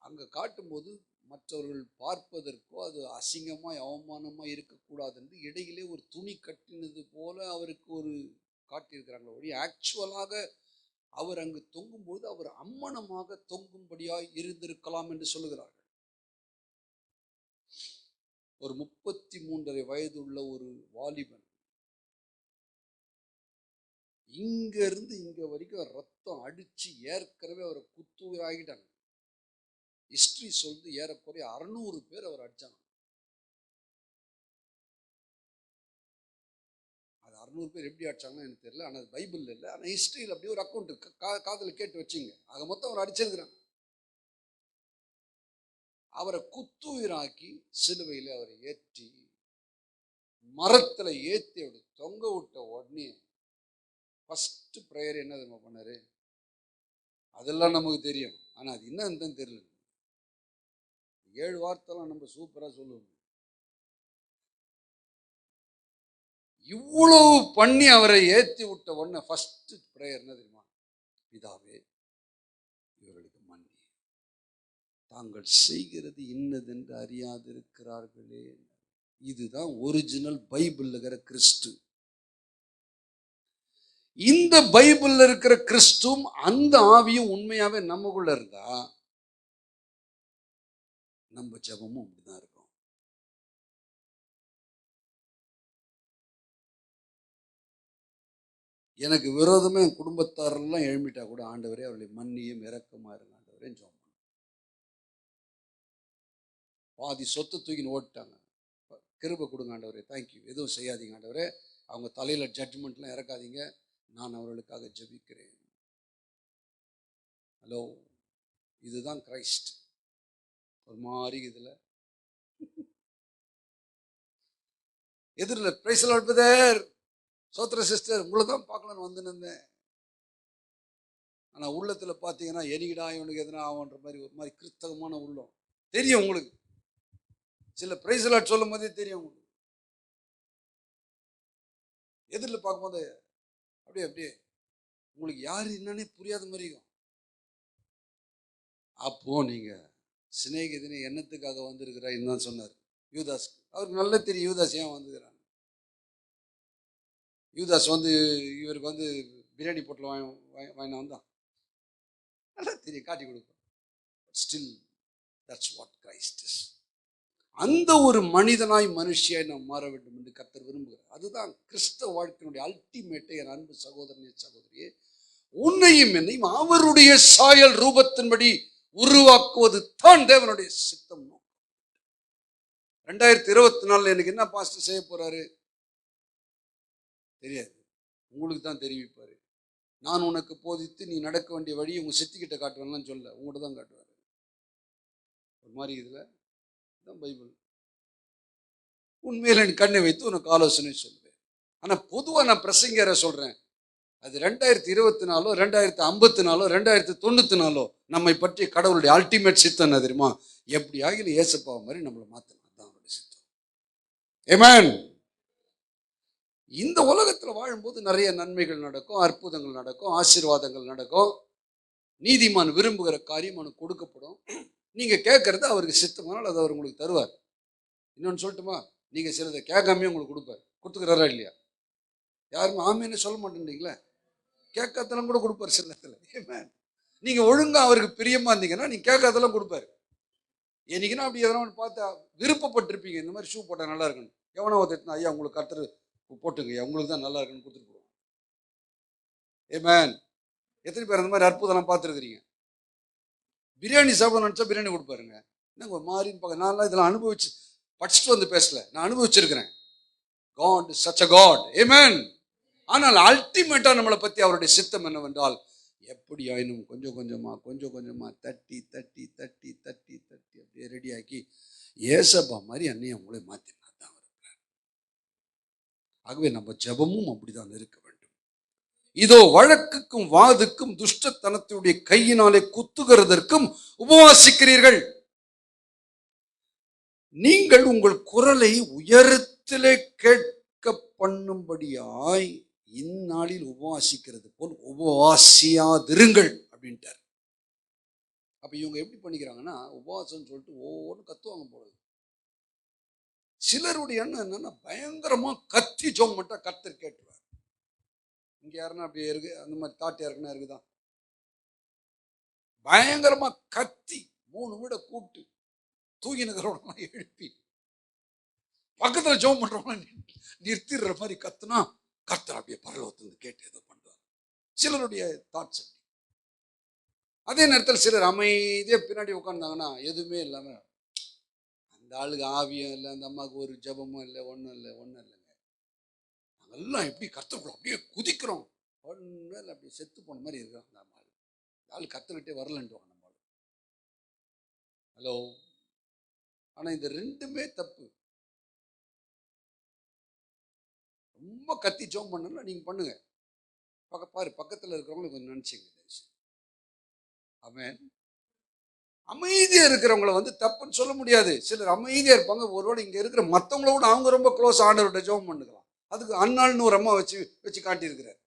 அங்க காட்டும்போது மற்றவர்கள் பார்ப்பதற்கோ அது அசிங்கமாய் அவமானமாய் இருக்கக்கூடாது என்று இடையிலே ஒரு துணி கட்டினது போல அவருக்கு ஒரு காட்டியிருக்கிறாங்க. ஒரே ஆக்சுவலாக அவர் அங்கு தொங்கும்போது அவர் அம்மனமாக தொங்கும்படியாய் இருந்திருக்கலாம் என்று சொல்லுகிறார்கள். ஒரு 33.5 வயது உள்ள ஒரு வாலிபன் இங்க இருந்து இங்க வரைக்கும் ரத்தம் அடிச்சு ஏற்கனவே அவரை குத்துயிராகிட்டாங்க. ஹிஸ்டரி சொல்லுது ஏறக்குறைய 600 பேர் அவர் அடிச்சாங்க. அது 600 பேர் எப்படி அடிச்சாங்கன்னு எனக்கு தெரியல, ஆனால் அது பைபிள் இல்லை, ஆனால் ஹிஸ்டரியில் அப்படியே ஒரு அக்கௌண்ட் காதில் கேட்டு வச்சிங்க. ஆக மொத்தம் அவர் அடிச்சிருக்கிறாங்க. அவரை குத்துயிராக்கி சிலுவையில் அவரை ஏற்றி மரத்தில் ஏற்றி அப்படி தொங்க விட்ட உடனே ஃபர்ஸ்ட் ப்ரேயர் என்ன நம்ம பண்ணாரு? அதெல்லாம் நமக்கு தெரியும், ஆனால் அது என்னன்னு தெரியல. 7 வார்த்தைலாம் நம்ம சூப்பராக சொல்லுவோம். இவ்வளவு பண்ணி அவரை ஏற்றி விட்ட உடனே ஃபர்ஸ்ட் பிரேயர் என்ன தெரியுமா? பிதாவே, இவர்களுக்கு மன்னி, தாங்கள் செய்கிறது இன்னதென்று அறியாதிருக்கிறார்களே. இதுதான் ஒரிஜினல் பைபிள் இருக்கிற கிறிஸ்து. இந்த பைபிள்ல இருக்கிற கிறிஸ்துவும் அந்த ஆவியும் உண்மையாவே நமக்குள்ள இருந்தா நம்ம ஜெபமும் அப்படிதான் இருக்கும். எனக்கு விரோதமே என் குடும்பத்தாரெல்லாம் எழும்பிட்டா கூட, ஆண்டவரே அவர்களை மன்னியும் இரக்கமா இருங்க ஆண்டவரே ஜெபம். பாதி சொத்தை தூக்கின்னு ஓட்டாங்க, கிருபை கொடுங்க ஆண்டவரே, தேங்க்யூ, எதுவும் செய்யாதீங்க ஆண்டவரே, அவங்க தலையில ஜட்ஜ்மெண்ட்லாம் இறக்காதீங்க, நான் அவர்களுக்காக ஜெபிக்கிறேன். ஹலோ, இதுதான் கிரைஸ்ட். ஒரு மாதிரி இதுல எதிரில் பிரைஸ் லார்ட் பிரதர், சோத்ர சிஸ்டர், உங்களை தான் பார்க்கலான்னு வந்து நின்றேன். ஆனால் உள்ளத்தில் பார்த்தீங்கன்னா எலிகிடா இவனுக்கு எதனா ஆகுன்ற மாதிரி ஒரு மாதிரி கிறிஸ்தவமான உள்ளம் தெரியும் உங்களுக்கு. சில பிரைஸ் லார்ட் சொல்லும் போதே தெரியும் உங்களுக்கு. எதிரில் பார்க்கும்போது அப்படியே அப்படியே உங்களுக்கு யார் என்னன்னே புரியாத மாதிரி இருக்கும். அப்போ நீங்க சிநேகிதனை எண்ணத்துக்காக வந்திருக்கிறான்னு தான் சொன்னார் யூதாஸ். அவருக்கு நல்லா தெரியும் யூதாஸ் ஏன் வந்துக்கிறான். யூதாஸ் வந்து இவருக்கு வந்து பிரியாணி பொட்டில் வாங்கினா வந்தான், நல்லா தெரியும், காட்டி கொடுப்போம். Still that's what Christ is. அந்த ஒரு மனிதனாய் மனுஷியாய் நாம் மாற வேண்டும் என்று கர்த்தர் விரும்புகிறார். அதுதான் கிறிஸ்தவ வாழ்க்கையினுடைய அல்டிமேட்டை. என் அன்பு சகோதரனே சகோதரியே, உன்னையும் என்னையும் அவருடைய சாயல் ரூபத்தின்படி உருவாக்குவது தான் தேவனுடைய சித்தம். 2024 எனக்கு என்ன பாஸ்டர் செய்ய போறாரு தெரியாது, உங்களுக்கு தான் தெரிவிப்பாரு. நான் உனக்கு போதித்து நீ நடக்க வேண்டிய வழியை உங்க சித்திக்கிட்ட காட்டுவேன்லாம் சொல்ல, உங்கள்கிட்ட தான் காட்டுவாரு. ஒரு மாதிரி இதுல தான் பைபிள். உண்மையில என் கண்ணை வைத்து உனக்கு ஆலோசனை சொல்லுவேன். ஆனா பொதுவா நான் பிரசங்கர சொல்றேன், அது 2024 2054 2094 நம்மை பற்றி கடவுளுடைய அல்டிமேட் சித்தம் என்ன தெரியுமா? எப்படி ஆகிலும் ஏசப்பா மாதிரி நம்மளை மாத்தணும், தான் அவருடைய சித்தம். ஆமென். இந்த உலகத்துல வாழும்போது நிறைய நன்மைகள் நடக்கும், அற்புதங்கள் நடக்கும், ஆசீர்வாதங்கள் நடக்கும். நீதிமான் விரும்புகிற காரியம் அவனுக்கு கொடுக்கப்படும். நீங்க கேட்கறது அவருக்கு சித்தமானால் அது அவர் உங்களுக்கு தருவார். இன்னொன்னு சொல்லட்டுமா, நீங்க சிலதை கேட்காமே உங்களுக்கு கொடுப்பார். கொடுத்துக்கிறாரா இல்லையா? யாருமே ஆமேன்னு சொல்ல மாட்டேன்றீங்களே, கேட்காதெல்லாம் கூட கொடுப்பார் சில இடத்துல. நீங்க ஒழுங்கா அவருக்கு பிரியமா இருந்தீங்கன்னா நீங்க கேட்காதெல்லாம் கொடுப்பாரு. என்னைக்குன்னா அப்படி எதனா பார்த்தா விருப்பப்பட்டிருப்பீங்க, இந்த மாதிரி ஷூ போட்டா நல்லா இருக்குன்னு, எவனோ ஒருத்தர் ஐயா உங்களுக்கு கர்த்தர் போட்டுங்க, உங்களுக்கு தான் நல்லா இருக்குன்னு கொடுத்துட்டு போவோம். ஆமென். எத்தனை பேர் அந்த மாதிரி அற்புதம் பார்த்துருக்கிறீங்க? பிரியாணி சாப்பிட நினைச்சா பிரியாணி கொடுப்பாருங்க. என்னங்க ஒரு மாதிரின்னு பார்க்க, நான் இதெல்லாம் அனுபவிச்சு படிச்சுட்டு வந்து பேசல, நான் அனுபவிச்சிருக்கிறேன். God is such a God. Amen. ஆனால் அல்டிமேட்டா நம்மளை பத்தி அவருடைய சித்தம் என்னவென்றால், எப்படி ஆயினும் கொஞ்சம் கொஞ்சமா தட்டி தட்டி தட்டி தட்டி தட்டி அப்படியே ரெடியாக்கி ஏசப்பா மாதிரி அன்னையை உங்களை மாத்தினா தான் அவர். ஆகவே நம்ம ஜெபமும் அப்படிதான் இருக்க வேண்டும். இதோ வழக்குக்கும் வாதுக்கும் துஷ்டத்தனத்துடைய கையினாலே குத்துகிறதற்கும் உபவாசிக்கிறீர்கள். நீங்கள் உங்கள் குரலை உயரத்திலே கேட்க பண்ணும்படியாய் இந்நாளில் உபவாசிக்கிறது போல் உபவாசியாதிருங்கள் அப்படின்ட்டார். அப்ப இவங்க எப்படி பண்ணிக்கிறாங்கன்னா, உபவாசம் சொல்லிட்டு ஒவ்வொன்று கத்துவாங்க போல. சிலருடைய எண்ணம் என்னன்னா, பயங்கரமா கத்தி ஜோம் மட்டும் கர்த்தர் கேட்டுவார். இங்க யாருன்னா அப்படியே இருக்கு, அந்த மாதிரி தாட் யாருக்குன்னா இருக்குதான், பயங்கரமா கத்தி 3 வீட கூப்பிட்டு தூங்கி நகரோட எழுப்பி பக்கத்துல ஜோம் பண்றவங்க நிறுத்திடுற மாதிரி கத்துனா கர்த்தர் அப்படியே பரலோகத்திலிருந்து கேட்டு ஏதோ பண்றாரு. சிலருடைய தாட்ஸ். அதே நேரத்தில் சிலர் அமைதியா பின்னாடி உட்கார்ந்தாங்கன்னா எதுவுமே இல்லாம, அந்த ஆளுக்கு ஆவியும் இல்லை, அந்த அம்மாவுக்கு ஒரு ஜபமும் இல்லை, ஒன்றும் இல்லைங்க. நாங்கெல்லாம் எப்படி கர்த்தருக்குள்ள அப்படியே குதிக்கிறோம், ஒன்றும் இல்லை, அப்படியே செத்து போன மாதிரி இருக்கிறோம். அந்த அம்மா ஆள் கத்துக்கிட்டே வரலன்ட்டு நம்ம. ஹலோ. ஆனா இந்த ரெண்டுமே தப்பு. ரொம்ப கத்தி ஜோம் பண்ணல, நீங்க பண்ணுங்க. பாரு பக்கத்துல இருக்கிறவங்களை கொஞ்சம் நினைச்சுங்க. ஆமென். அமைதியா இருக்கிறவங்கள வந்து தப்புன்னு சொல்ல முடியாது. சிலர் அமைதியா இருப்பாங்க, ஒருவேளை இங்க இருக்கிற மற்றவங்கள விட அவங்க ரொம்ப க்ளோஸ் ஆண்டவர்கிட்ட ஜெபம் பண்ணுக்கலாம். அதுக்கு அன்னாள்னு ஒரு அம்மா வச்சு காட்டியிருக்கிறார்.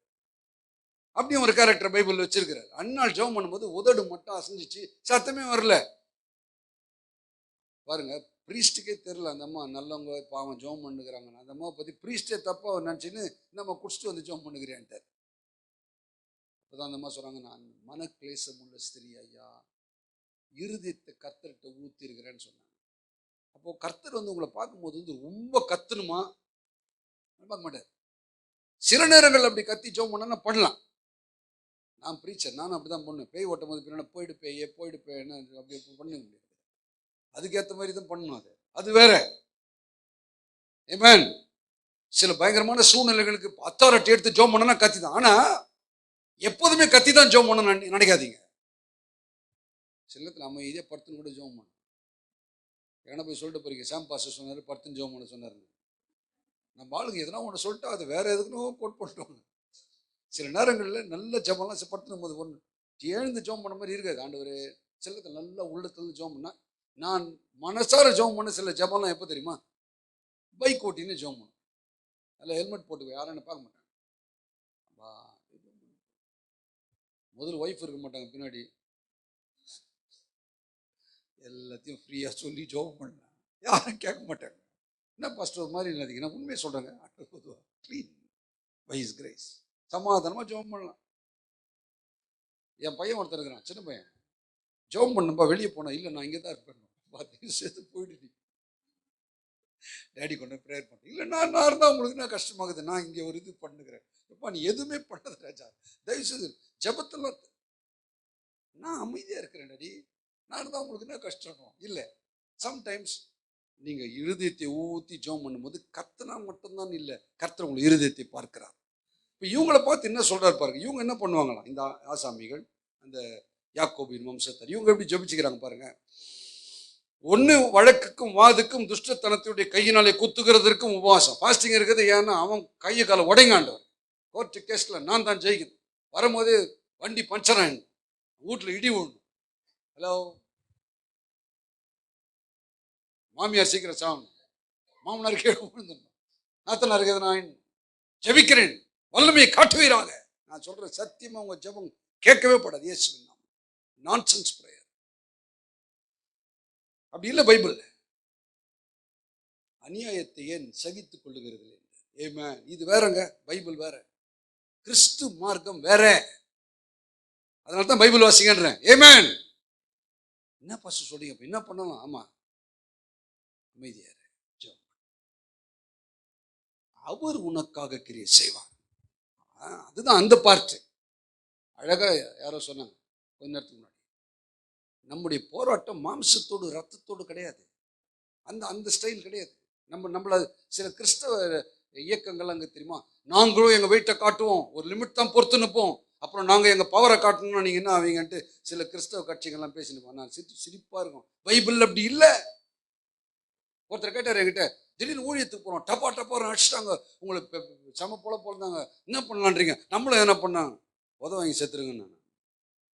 அப்படியும் ஒரு கேரக்டர் பைபிள் வச்சிருக்கிறார். அன்னாள் ஜெபம் பண்ணும்போது உதடு மட்டும் அசைஞ்சிச்சு, சத்தமே வரல. பாருங்க, பிரீஸ்டுக்கே தெரியல அந்த அம்மா நல்லவங்க பாவம் ஜெபம் பண்ணுகிறாங்க. அந்த அம்மா பத்தி பிரீஸ்டே தப்பா நினைச்சுன்னு நம்ம குடிச்சிட்டு வந்து ஜெபம் பண்ணுகிறேன்ட்டார். அப்பதான் அந்த அம்மா சொல்றாங்க, நான் மனக்லேசம் உள்ள ஸ்திரீ ஐயா, இருதயத்தை கர்த்தர்கிட்ட ஊத்தி இருக்கிறேன்னு சொன்னாங்க. அப்போ கர்த்தர் வந்து உங்களை பார்க்கும்போது வந்து ரொம்ப கத்தணுமா பார்க்க மாட்டார். சில நேரங்கள் அப்படி கத்தி ஜெபம் பண்ணா பண்ணலாம். நான் பிரீச்சர், நானும் அப்படிதான் பண்ணுவேன். பேய் ஓட்டும் போது பின்னாடி போயிடு பேன்னு அப்படி பண்ண முடியாது. அதுக்கேற்ற மாதிரி தான் பண்ணணும். அது வேற. ஆமென். சில பயங்கரமான சூழ்நிலைகளுக்கு அத்தாரிட்டி எடுத்து ஜெபம் பண்ணனா கத்தி தான். ஆனா எப்போதுமே கத்தி தான் ஜெபம் பண்ண நினைக்காதீங்க. சில நேரத்தில் அமைதியாக படுத்துன்னு கூட ஜெபம் பண்ணணும். ஏன்னா போய் சொல்லிட்டு போறீங்க, சாம் பாஸ்டர் சொன்னார் படுத்துன்னு ஜெபம் பண்ண சொன்னார். நம்ம ஆளுங்க எதனா ஒன்று சொல்லிட்டு அது வேற எதுக்குன்னு கோட் பண்ணிட்டோம். சில நேரங்களில் நல்ல ஜெபம்லாம் படுத்துனும் போது ஒன்று எழுந்து ஜெபம் பண்ண மாதிரி இருக்காது. ஆண்டவர் சிலத்தில் நல்லா உள்ளத்துல ஜெபம் பண்ணா, நான் மனசார ஜெபம் பண்ண சில ஜெபம்லாம் எப்போ தெரியுமா, பைக் ஓட்டின்னு ஜெபம் பண்ணும். அதில் ஹெல்மெட் போட்டு யாரும் என்ன பார்க்க மாட்டாங்க. முதல்ல ஒய்ஃப் இருக்க மாட்டாங்க, பின்னாடி எல்லாத்தையும் ஃப்ரீயாக சொல்லி ஜெபம் பண்ண யாரும் கேட்க மாட்டாங்க. என்ன பாஸ்டர் ஒரு மாதிரி இல்லாதீங்க, நான் உண்மையை சொல்கிறேங்க. க்ளீன் பை ஹிஸ் கிரேஸ் சமாதானமாக ஜெபம் பண்ணலாம். என் பையன் ஒருத்தர் இருக்கிறான், சின்ன பையன். ஜெபம் பண்ணுப்பா, வெளியே போனா இல்லை நான் இங்கே தான் இருப்பேன். பார்த்து சேர்த்து போயிட்டு டேடி கொண்டு ப்ரேயர் பண்ண இல்லை, நான் இருந்தால் உங்களுக்கு நான் கஷ்டமாகுது, நான் இங்கே ஒரு இது பண்ணுகிறேன். எப்பா நீ எதுவுமே பண்ணது ராஜா, தயவுசெய்து ஜெபத்தில் நான் அமைதியாக இருக்கிறேன் டேடி, நான் இருந்தால் உங்களுக்கு என்ன கஷ்டம் இல்லை. சம்டைம்ஸ் நீங்கள் இருதயத்தை ஊற்றி ஜெபம் பண்ணும்போது கர்த்தனா மட்டும்தான் இல்லை, கர்த்தர் உங்களை இருதயத்தை பார்க்கிறார். இப்போ இவங்களை பார்த்து என்ன சொல்கிறாரு பாருங்க. இவங்க என்ன பண்ணுவாங்களாம், இந்த ஆசாமிகள், அந்த யாக்கோபின் வம்சத்தார், இவங்க எப்படி ஜெபிச்சுக்கிறாங்க பாருங்க. ஒன்று வழக்குக்கும் வாதுக்கும் துஷ்டத்தனத்துடைய கையினாலே குத்துகிறதற்கும் உபவாசம், ஃபாஸ்டிங் இருக்குது. ஏன்னா அவன் கையை காலை உடைங்காண்டவர். கோர்ட்டு கேஸில் நான் தான் ஜெயிக்கணும். வரும்போது வண்டி பஞ்சர் ஆயிடும், வீட்டில் இடி விடணும். ஹலோ, மாமியார் சீக்கிரம் சாகணும், மாமனார் கீழே விழுந்துடணும், நாத்தனார் இருக்குது, நான் ஜெபிக்கிறேன் வல்லமையை காட்டுவீராக. நான் சொல்றேன் சத்தியமா உங்க ஜெபம் கேட்கவே படாது. இயேசுவின் நாமம். Nonsense prayer. அப்படி இல்லை பைபிள். அநியாயத்தை ஏன் சகித்துக் கொள்ளுகிறது? ஆமென். இது வேறங்க, பைபிள் வேற, கிறிஸ்து மார்க்கம் வேற. அதனால தான் பைபிள் வாசிங்கன்றேன். ஆமென். என்ன பாஸ்டர் சொல்றீங்க, என்ன பண்ணலாம்? ஆமா, அமைதியாரு, அவர் உனக்காக கிரியை செய்வார். அதுதான் அந்த பார்ட். அழகா யாரோ சொன்னாங்க கொஞ்ச நேரத்துக்கு முன்னாடி, நம்முடைய போராட்டம் மாம்சத்தோடு ரத்தத்தோடு கிடையாது. அந்த ஸ்டைல் கிடையாது. நம்மள சில கிறிஸ்தவ இயக்கங்கள் அங்கே தெரியுமா, நாங்களும் எங்கள் வெயிட்டை காட்டுவோம், ஒரு லிமிட் தான் பொறுத்து நிற்போம், அப்புறம் நாங்கள் எங்கள் பவரை காட்டணும்னா நீங்கள் என்ன ஆவீங்கன்ட்டு சில கிறிஸ்தவ கட்சிகள்லாம் பேசினுப்போம். நான் சிரிப்பாக இருக்கும். பைபிள் அப்படி இல்லை. ஒருத்தர் கேட்டார் என்கிட்ட, திடீர்னு ஊழியத்துக்கு போகிறோம், டப்பா அடிச்சிட்டாங்க, உங்களுக்கு சம போல இருந்தாங்க, என்ன பண்ணலான்றீங்க? நம்மளும் என்ன பண்ணாங்க, உதவ வாங்கி செத்துருங்க. நான்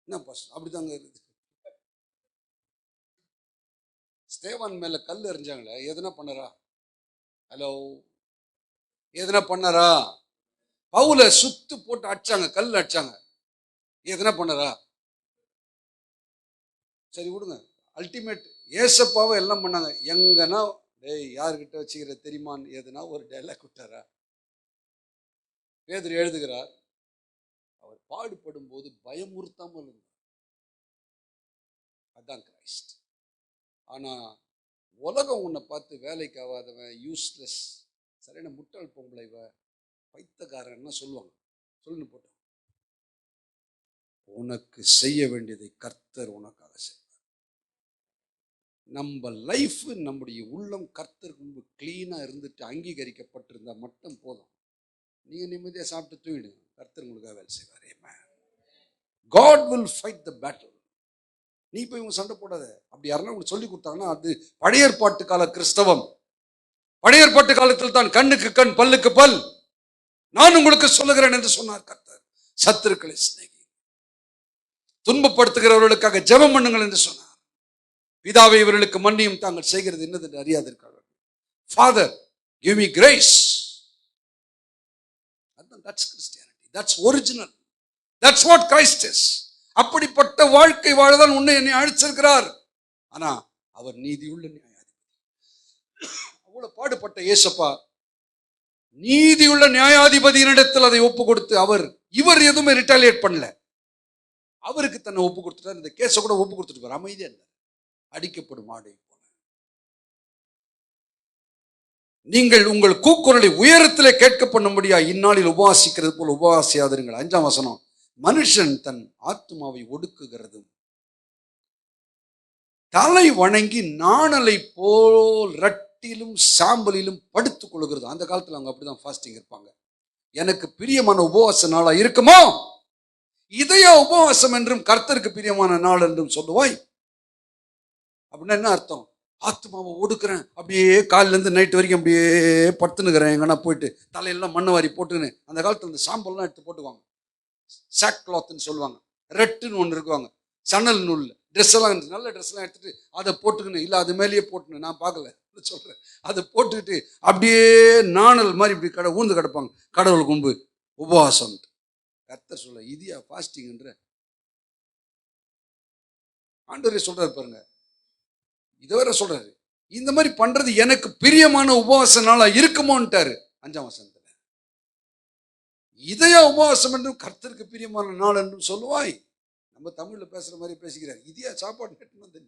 என்ன பாஸ் அப்படிதாங்க இருக்குது. ஸ்தேவான் மேல கல் எறிஞ்சாங்களே, எதுனா பண்ணாரா? ஹலோ, எதுனா பண்ணாரா? பவுல சுத்து போட்டு அடிச்சாங்க, கல் அடிச்சாங்க, எதுனா பண்ணாரா? சரி விடுங்க. அல்டிமேட் ஏசப்பாவை எல்லாம் பண்ணாங்க. எங்கன்னா டேய் யாருக்கிட்ட வச்சுக்கிற தெரியுமான்னு எதுனா ஒரு டைலாக் விட்டாரா? பேதுரு எழுதுகிறார், அவர் பாடுபடும் போது பயமுறுத்தாமல் இருந்தார். அதான் கிரைஸ்ட். ஆனா உலகம் உன்னை பார்த்து வேலைக்கு ஆகாதவன், யூஸ்லெஸ், சரியான முட்டாள் பொம்பளை, பைத்தக்காரன் சொல்லுவாங்க. சொல்லுன்னு போட்டோம். உனக்கு செய்ய வேண்டியதை கர்த்தர் உனக்காக செய்வார். நம்ம லைஃப், நம்முடைய உள்ளம் கர்த்தருக்கு முன்பு கிளீனா இருந்துட்டு அங்கீகரிக்கப்பட்டிருந்தா மட்டும் போதும். நீங்க நிம்மதியாக சாப்பிட்டு தூங்கிடுங்க, கர்த்தர் உங்களுக்காக வேலை செய்வார். God will fight the battle. நீ போய் உங்க சண்டை போடாத. அப்படி யாருன்னா உங்களுக்கு சொல்லி கொடுத்தாங்கன்னா அது பழைய ஏற்பாட்டு கால கிறிஸ்தவம். பழைய ஏற்பாட்டு காலத்தில் தான் கண்ணுக்கு கண் பல்லுக்கு பல் நான் உங்களுக்கு சொல்லுகிறேன் என்று சொன்னார் கர்த்தர். சத்துருக்களை சிநேகி, துன்பப்படுத்துகிறவர்களுக்காக ஜெபம் பண்ணுங்கள் என்று சொன்னார். பிதாவை இவர்களுக்கு மன்னியும், தாங்கள் செய்கிறது என்னது என்று அறியாதிருக்கிறார்கள். Father, give me grace. That's Christianity. That's original. That's what Christ is. அப்படிப்பட்ட வாழ்க்கை வாழதான் உன்னை என்னை அழைச்சிருக்கிறார். ஆனா அவர் நீதியுள்ள நியாயாதிபதி. அவ்வளவு பாடுபட்ட இயேசப்பா நீதியுள்ள நியாயாதிபதியினிடத்தில் அதை ஒப்பு கொடுத்து இவர் எதுவுமே ரிட்டாலியேட் பண்ணல. அவருக்கு தன்னை ஒப்பு கொடுத்துட்டார். இந்த கேஸை கூட ஒப்பு கொடுத்துட்டு அமைதியா இல்லை. அடிக்கப்படும் ஆடை போல நீங்கள் உங்கள் கூக்குரலை உயரத்திலே கேட்க பண்ணும்படியா இந்நாளில் உபவாசிக்கிறது போல் உபவாசியாதிருங்கள். 5ஆம் வசனம், மனுஷன் தன் ஆத்மாவை ஒடுக்குகிறதும் தலை வணங்கி நாணலை போல் ரட்டிலும் சாம்பலிலும் படுத்துக் கொள்கிறது. அந்த காலத்துல அவங்க அப்படிதான் ஃபாஸ்டிங் இருப்பாங்க. எனக்கு பிரியமான உபவாச நாளா இருக்குமோ இதையா உபவாசம் என்றும் கர்த்தருக்கு பிரியமான நாள் என்றும் சொல்லுவாய். அப்படின்னா என்ன அர்த்தம்? ஆத்மாவை ஒடுக்குறேன், அப்படியே காலில இருந்து நைட்டு வரைக்கும் அப்படியே படுத்துனுக்கிறேன். எங்கன்னா போயிட்டு தலையெல்லாம் மண்ணை வாரி போட்டுன்னு, அந்த காலத்துல இந்த சாம்பல்லாம் எடுத்து போட்டுக்குவாங்க. சாக் கிளாத்ன்னு சொல்லுவாங்க. ரெட்டுன்னு ஒன்று இருக்குவாங்க, சணல் நூல் ட்ரெஸ் எல்லாம் நல்ல ட்ரெஸ் எல்லாம் எடுத்துட்டு அதை போட்டுக்கணும். இல்லை அது மேலேயே போட்டுன்னு, நான் பார்க்கல சொல்றேன், அதை போட்டுக்கிட்டு அப்படியே நாணல் மாதிரி இப்படி ஊந்து கிடப்பாங்க. கடவுள் கும்பு உபவாசம். கர்த்தர் சொல்ல இதியா ஃபாஸ்டிங்ன்ற ஆண்டவரே சொல்றாரு பாருங்க. இதை வேற சொல்றாரு, இந்த மாதிரி பண்றது எனக்கு பிரியமான உபவாச நாளா இருக்குமோன்ட்டாரு 5ஆம் வசனத்துல. இதையா உபவாசம் என்றும் கர்த்தருக்கு பிரியமான நாள் என்றும் சொல்லுவாய். நம்ம தமிழ்ல பேசுற மாதிரி பேசிக்கிறார். இதையா சாப்பாடு கட்டணும் வந்து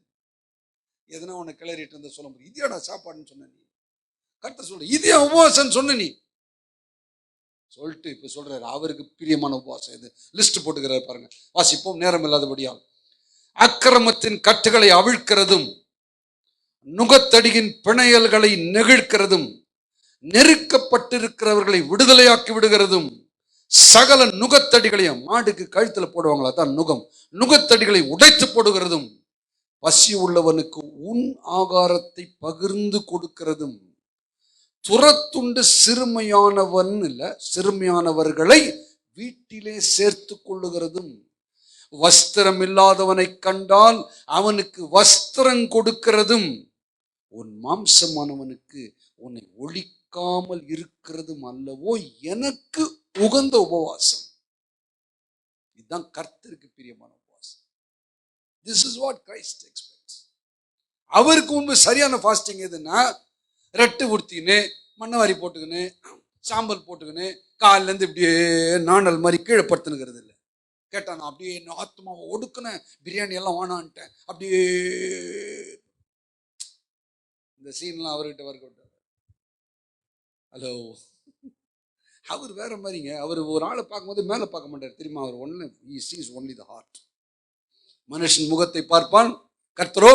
எதனா உன்னை கிளறிட்டு இருந்த சொல்ல முடியும். இதையாடா சாப்பாடுன்னு சொன்ன நீ. கர்த்தர் சொல்ற இதையா உபவாசம் சொன்ன நீ சொல்லிட்டு இப்ப சொல்றாரு அவருக்கு பிரியமான உபவாசம் இது லிஸ்ட் போட்டுக்கிறாரு பாருங்க. வாசிப்போம் நேரம் இல்லாதபடியால். அக்கிரமத்தின் கட்டுகளை அவிழ்க்கிறதும் நுகத்தடியின் பிணையல்களை நெகிழ்க்கிறதும் நெருக்கப்பட்டிருக்கிறவர்களை விடுதலையாக்கி விடுகிறதும் சகல நுகத்தடிகளையும், மாடுக்கு கழுத்துல போடுவாங்களா தான் நுகம், நுகத்தடிகளை உடைத்து போடுகிறதும் பசி உள்ளவனுக்கு உன் ஆகாரத்தை பகிர்ந்து கொடுக்கிறதும் துரத்துண்டு சிறுமையானவன் இல்ல சிறுமையானவர்களை வீட்டிலே சேர்த்து கொள்ளுகிறதும் வஸ்திரம் இல்லாதவனை கண்டால் அவனுக்கு வஸ்திரம் கொடுக்கிறதும் உன் மாம்சமானவனுக்கு உன்னை ஒழிக்காமல் இருக்கிறதும் அல்லவோ எனக்கு உகந்த உபவாசம். இதுதான் கர்த்தருக்கு பிரியமான உபவாசம். This is what Christ expects. அவருக்கு முன்பு சரியான ஃபாஸ்டிங் எதுன்னா ரெட்டு உடுத்தின்னு மண்ணவாரி போட்டுக்கின்னு சாம்பல் போட்டுக்கின்னு காலில இருந்து இப்படியே நாணல் மாதிரி கீழே படுத்துனுக்கிறது இல்லை. கேட்டா நான் அப்படியே ஆத்மாவை ஒடுக்குனேன், பிரியாணி எல்லாம் வேணான்ட்டேன், அப்படியே இந்த சீன்லாம் அவர்கிட்ட வர்க் அவுட். ஹலோ, அவர் வேற மாதிரிங்க. அவர் ஒரு ஆளை பார்க்கும்போது மேலே பார்க்க மாட்டார் தெரியுமா? அவர் ஒன்லி த ஹார்ட். மனுஷன் முகத்தை பார்ப்பான், கர்த்தரோ.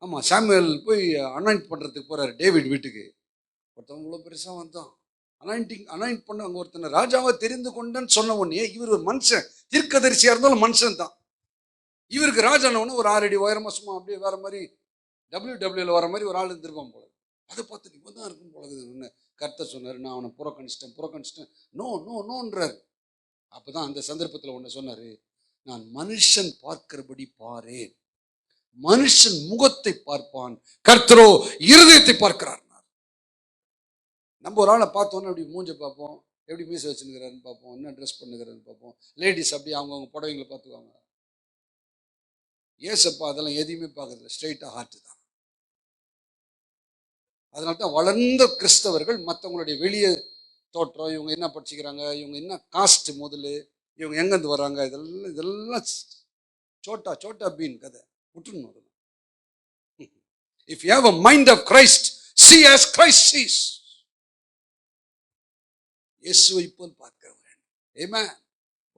ஆமா, சாமுவேல் போய் அனாயிண்ட் பண்றதுக்கு போறாரு டேவிட் வீட்டுக்கு. ஒருத்தவங்க இவ்வளோ பெருசா வந்தான், அனாயிண்ட் பண்ண அங்கே ஒருத்தனை ராஜாவை தெரிந்து கொண்டேன்னு சொன்ன உடனே இவர் ஒரு மனுஷன், தீர்க்கதரிசியா இருந்தாலும் மனுஷன் தான். இவருக்கு ராஜானவனு ஒரு 6 அடி உயரமா சும்மா அப்படியே வேற மாதிரி WWல வர மாதிரி ஒரு ஆள் இருந்திருப்பான் போல. அதை பார்த்து இப்போ தான் இருக்கும் போலகுதுன்னு கர்த்தர் சொன்னார், நான் அவனை புறக்கணிச்சிட்டேன். நோன்றாரு. அப்போதான் அந்த சந்தர்ப்பத்தில் ஒன்று சொன்னார், நான் மனுஷன் பார்க்கிறபடி பாரேன், மனுஷன் முகத்தை பார்ப்பான், கர்த்தரோ இருதயத்தை பார்க்கிறார். நம்ம ஒரு ஆளை பார்த்தோன்னே அப்படி மூஞ்ச பார்ப்போம், எப்படி மீசை வச்சுருக்கிறாருன்னு பார்ப்போம், என்ன ட்ரெஸ் பண்ணுகிறாருன்னு பார்ப்போம். லேடிஸ் அப்படி அவங்கவுங்க புடவைங்களை பார்த்துக்குவாங்க. ஏசப்பா அதெல்லாம் எதையுமே பார்க்கறதில்ல, ஸ்ட்ரெயிட்டாக ஹார்ட் தான். அதனால தான் வளர்ந்த கிறிஸ்தவர்கள் மற்றவங்களுடைய வெளியே தோற்றம், இவங்க என்ன படிச்சுக்கிறாங்க, இவங்க என்ன காஸ்ட், முதல்ல இவங்க எங்கேருந்து வராங்க, இதெல்லாம் சோட்டா பீன் கதை விட்டுணும். If you have a mind of Christ, see as Christ sees. இயேசுவை போல் பார்க்கிறவர்கள். ஆமென்.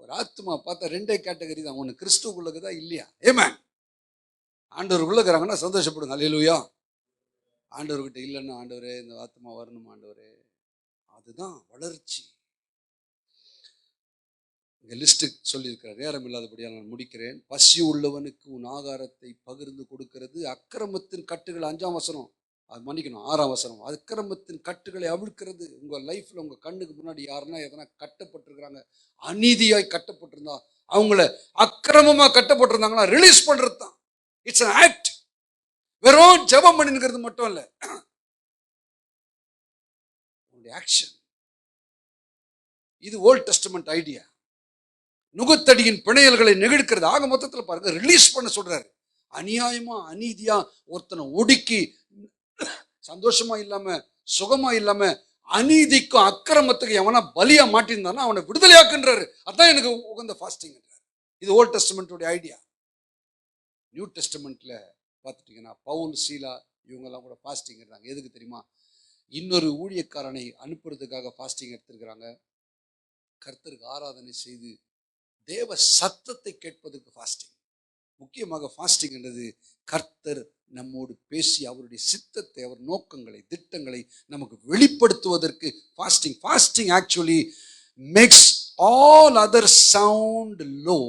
ஒரு ஆத்மா பார்த்தா 2 கேட்டகரி தான், ஒன்று கிறிஸ்துவுக்குள்ளதா இல்லையா. ஆமென். ஆண்டவருக்குள்ள இருக்கிறாங்கன்னா சந்தோஷப்படுங்க. அல்லேலூயா. ஆண்டவர்கிட்ட இல்லைன்னா, ஆண்டவரே இந்த ஆத்மா வரணும் ஆண்டவரே, அதுதான் வளர்ச்சி. இங்க லிஸ்ட் சொல்லியிருக்கிறார். நேரம் இல்லாதபடியால் நான் முடிக்கிறேன். பசி உள்ளவனுக்கு உன் ஆகாரத்தை பகிர்ந்து கொடுக்கிறது. அக்கிரமத்தின் கட்டுகள் 5ஆம் வசனம், அது மன்னிக்கணும் 6ஆம் வசனம், அக்கிரமத்தின் கட்டுகளை அவிழ்க்கிறது. உங்க லைஃப்ல உங்க கண்ணுக்கு முன்னாடி யாருன்னா எதனா கட்டப்பட்டிருக்கிறாங்க, அநீதியாய் கட்டப்பட்டிருந்தா, அவங்கள அக்கிரமமா கட்டப்பட்டிருந்தாங்கன்னா ரிலீஸ் பண்றது தான். It's an act. வெறும் ஜெபம் பண்ணிக்கிறது மட்டும் இல்ல, உங்களுடைய ஆக்ஷன். இது ஓல்ட் டெஸ்டமெண்ட் ஐடியா. நுகத்தடியின் பிணையல்களை நெகிழ்க்கிறது. ஆக மொத்தத்தில் பாருங்க, ரிலீஸ் பண்ண சொல்றாரு. அநியாயமா அநீதியா ஒருத்தனை ஒடுக்கி சந்தோஷமா இல்லாம சுகமா இல்லாம அநீதிக்கும் அக்கிரமத்துக்கு எவனா பலியா மாட்டிருந்தானா அவனை விடுதலையாக்குன்றாரு. அதான் எனக்கு உகந்த ஃபாஸ்டிங். இது ஓல்ட் டெஸ்டமெண்ட்டோட ஐடியா. நியூ டெஸ்டமெண்ட்ல பார்த்துட்டீங்கன்னா பவுல், சீலா இவங்கெல்லாம் கூட ஃபாஸ்டிங் எடுறாங்க. எதுக்கு தெரியுமா? இன்னொரு ஊழியக்காரனை அனுப்புறதுக்காக ஃபாஸ்டிங் எடுத்திருக்கிறாங்க. கர்த்தருக்கு ஆராதனை செய்து தேவ சத்தத்தை கேட்பதற்கு ஃபாஸ்டிங். முக்கியமாக ஃபாஸ்டிங் என்றது கர்த்தர் நம்மோடு பேசி அவருடைய சித்தத்தை, அவர் நோக்கங்களை, திட்டங்களை நமக்கு வெளிப்படுத்துவதற்கு fasting. Fasting actually makes all other sound low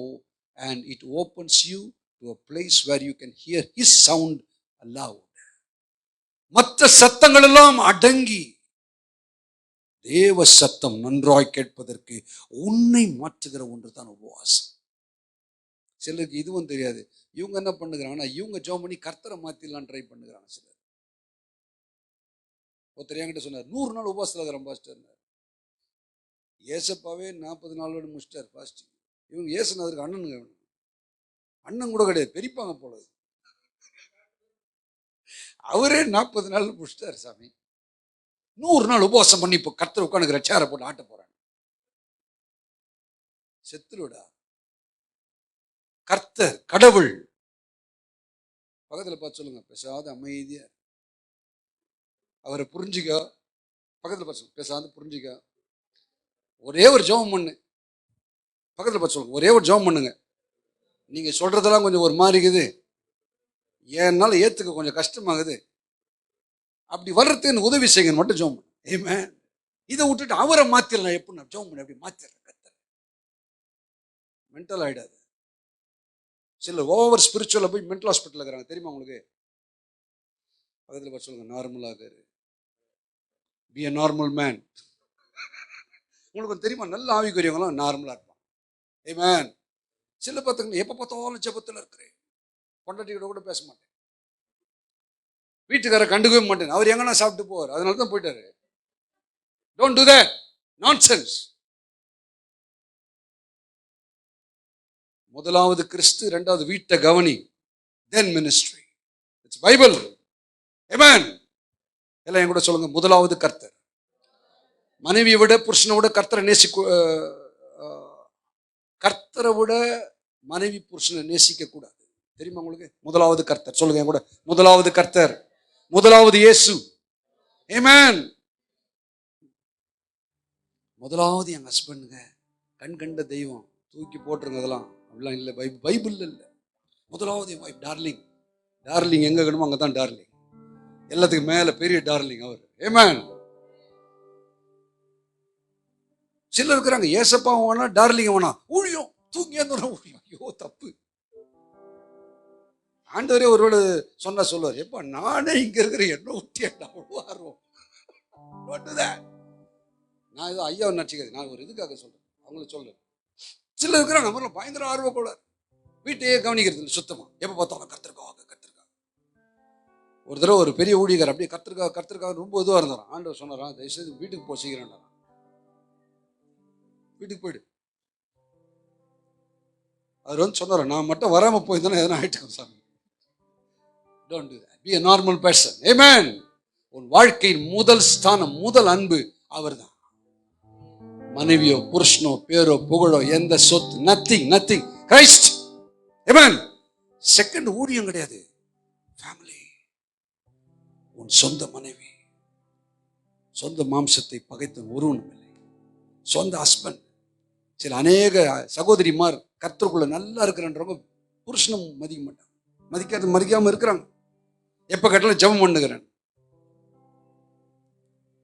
and it opens you to a place where you can hear his sound loud. மற்ற சத்தங்கள் எல்லாம் அடங்கி தேவ சத்தம் நன்றாய் கேட்பதற்கு உன்னை மாற்றுகிற ஒன்று தான் உபவாசம். சிலருக்கு இதுவும் தெரியாது. இவங்க என்ன பண்ணுகிறாங்கன்னா, இவங்க ஜெபம் பண்ணி கர்த்தரை மாத்திடலாம் ட்ரை பண்ணுகிறாங்க சிலர். ஒருத்தர் என்கிட்ட சொன்னார், 100 நாள் உபவாசத்தில் இருக்கிற பாஸ்டர். ஏசப்பாவே 40 நாளோடு முடிச்சிட்டார் ஃபாஸ்டிங். இவங்க ஏசுனதுக்கு அண்ணனுங்க, அண்ணன் கூட கிடையாது, பெரியப்பாங்க போல. அவரே 40 நாள் முடிச்சிட்டார் சாமி. 100 நாள் உபவாசம் பண்ணி இப்போ கர்த்தர் உட்காந்துக்கிற சேரை போட்டு ஆட்ட போறாங்க. செத்துருடா. கர்த்தர் கடவுள். பக்கத்துல பார்த்து சொல்லுங்க, பேசாத அமைதியா அவரை புரிஞ்சுக்க. பக்கத்துல பார்த்து சொல்லுங்க, பேசாத புரிஞ்சுக்க. ஒரே ஒரு ஜெபம் பண்ணு. பக்கத்துல பார்த்து சொல்லுங்க, ஒரே ஒரு ஜெபம் பண்ணுங்க. நீங்க சொல்றதெல்லாம் கொஞ்சம் ஒரு மாதிரி இருக்குது, என்னால ஏத்துக்க கொஞ்சம் கஷ்டமாகுது, அப்படி வர்றதுக்கு உதவி செய்யுங்க மட்டும் ஜெபம் பண்ணு. ஆமென். இதை விட்டுட்டு அவரை மாத்திரலாம். எப்படி நான் ஜெபம் பண்ண அப்படி மாத்திரலாம். கர்த்தர் மென்டல் ஆயிடாது. சில ஓவர் ஸ்பிரிச்சுவலா போய் மென்டல் ஹாஸ்பிட்டல் இருக்கிறாங்க, தெரியுமா உங்களுக்கு? பக்கத்துல பார்த்து சொல்லுங்க, நார்மலாக இரு. Be a normal man. உங்களுக்கு தெரியுமா, நல்ல ஆவிக்குரியவங்களாம் நார்மலா இருப்பான். ஆமென். சில பார்த்துங்க, எப்ப பார்த்தாலும் ஜெபத்தில் இருக்கிறேன், பொண்டாட்டியோட கூட பேச மாட்டேன், வீட்டுக்கார கண்டுக்கவே மாட்டேன், அவர் எங்கன்னா சாப்பிட்டு போவார், அதனால தான் போயிட்டாரு. Don't do that nonsense. முதலாவது கிறிஸ்து, இரண்டாவது வீட்டை கவனி, then ministry. It's Bible. Amen. எல்லாம் என் கூட சொல்லுங்க, முதலாவது கர்த்தர். மனைவியை விட புருஷனை விட கர்த்தரை கர்த்தரை விட மனைவி புருஷனை நேசிக்க கூடாது. தெரியுமா உங்களுக்கு? முதலாவது கர்த்தர். சொல்லுங்க என் கூட, முதலாவது கர்த்தர், முதலாவது இயேசு. ஆமென். முதலாவது என் ஹஸ்பண்டுங்க, கண் கண்ட தெய்வம், தூக்கி போட்டுருங்க. அதெல்லாம் அப்படிலாம் இல்லை, பைபிள் இல்லை. முதலாவது என் வைஃப், டார்லிங். டார்லிங் எங்க வேணுமோ அங்கே தான் டார்லிங். எல்லாத்துக்கும் மேல பெரிய டார்லிங் அவர். ஆமென். சிலர் இருக்கிறாங்க, ஏசப்பா வேணா டார்லிங் வேணா, ஊழியம் தூங்கி ஊழியம். ஐயோ தப்பு. ஆண்டவரே ஒருவேளை சொன்னா சொல்லுவார், எப்ப நானே இங்க இருக்கிற என்ன ஊட்டி அவ்வளோ ஆர்வம். நான் ஏதோ ஐயா நினச்சிக்காது, நான் ஒரு இதுக்காக சொல்றேன், அவங்களுக்கு சொல்றேன். சிலர் இருக்கிறாங்க நம்மள பயங்கர ஆர்வம் கூட, வீட்டையே கவனிக்கிறது இல்லை சுத்தமா, எப்ப பார்த்தாலும் கத்திருக்காங்க. ஒரு தடவை ஒரு பெரிய ஊழியர் அப்படியே கத்திருக்காக ரொம்ப இதுவாக இருந்தாராம். ஆண்டவர் சொன்னாராம், தயவுசெய்து வீட்டுக்கு போய் செய்கிறேன், வீட்டுக்கு போயிடு. அவர் வந்து சொன்னார், நான் மட்டும் வராம போயிருந்தேன்னா எதனா ஆயிட்டு சாமி. Don't do that. Be a normal person. Amen. உன் வாழ்க்கையின் முதல் ஸ்தானம், முதல் அன்பு அவர்தான். மனைவியோ புருஷனோ பேரோ புகழோ எந்த சொத்து, நத்திங். கிரைஸ்ட். Amen. செகண்ட் ஊழியம் கிடையாது, ஃபேமிலி. உன் சொந்த மனைவி, சொந்த மாம்சத்தை பகைத்த ஒருவனும் இல்லை, சொந்த ஹஸ்பண்ட். சில அநேக சகோதரிமார் கர்த்தருக்குள்ள நல்லா இருக்கிறன்றவங்க புருஷனும் மதிக்க மாட்டாங்க, மதிக்காம இருக்கிறாங்க. எப்ப கேட்டாலும் ஜெபம் பண்ணுகிறேன்.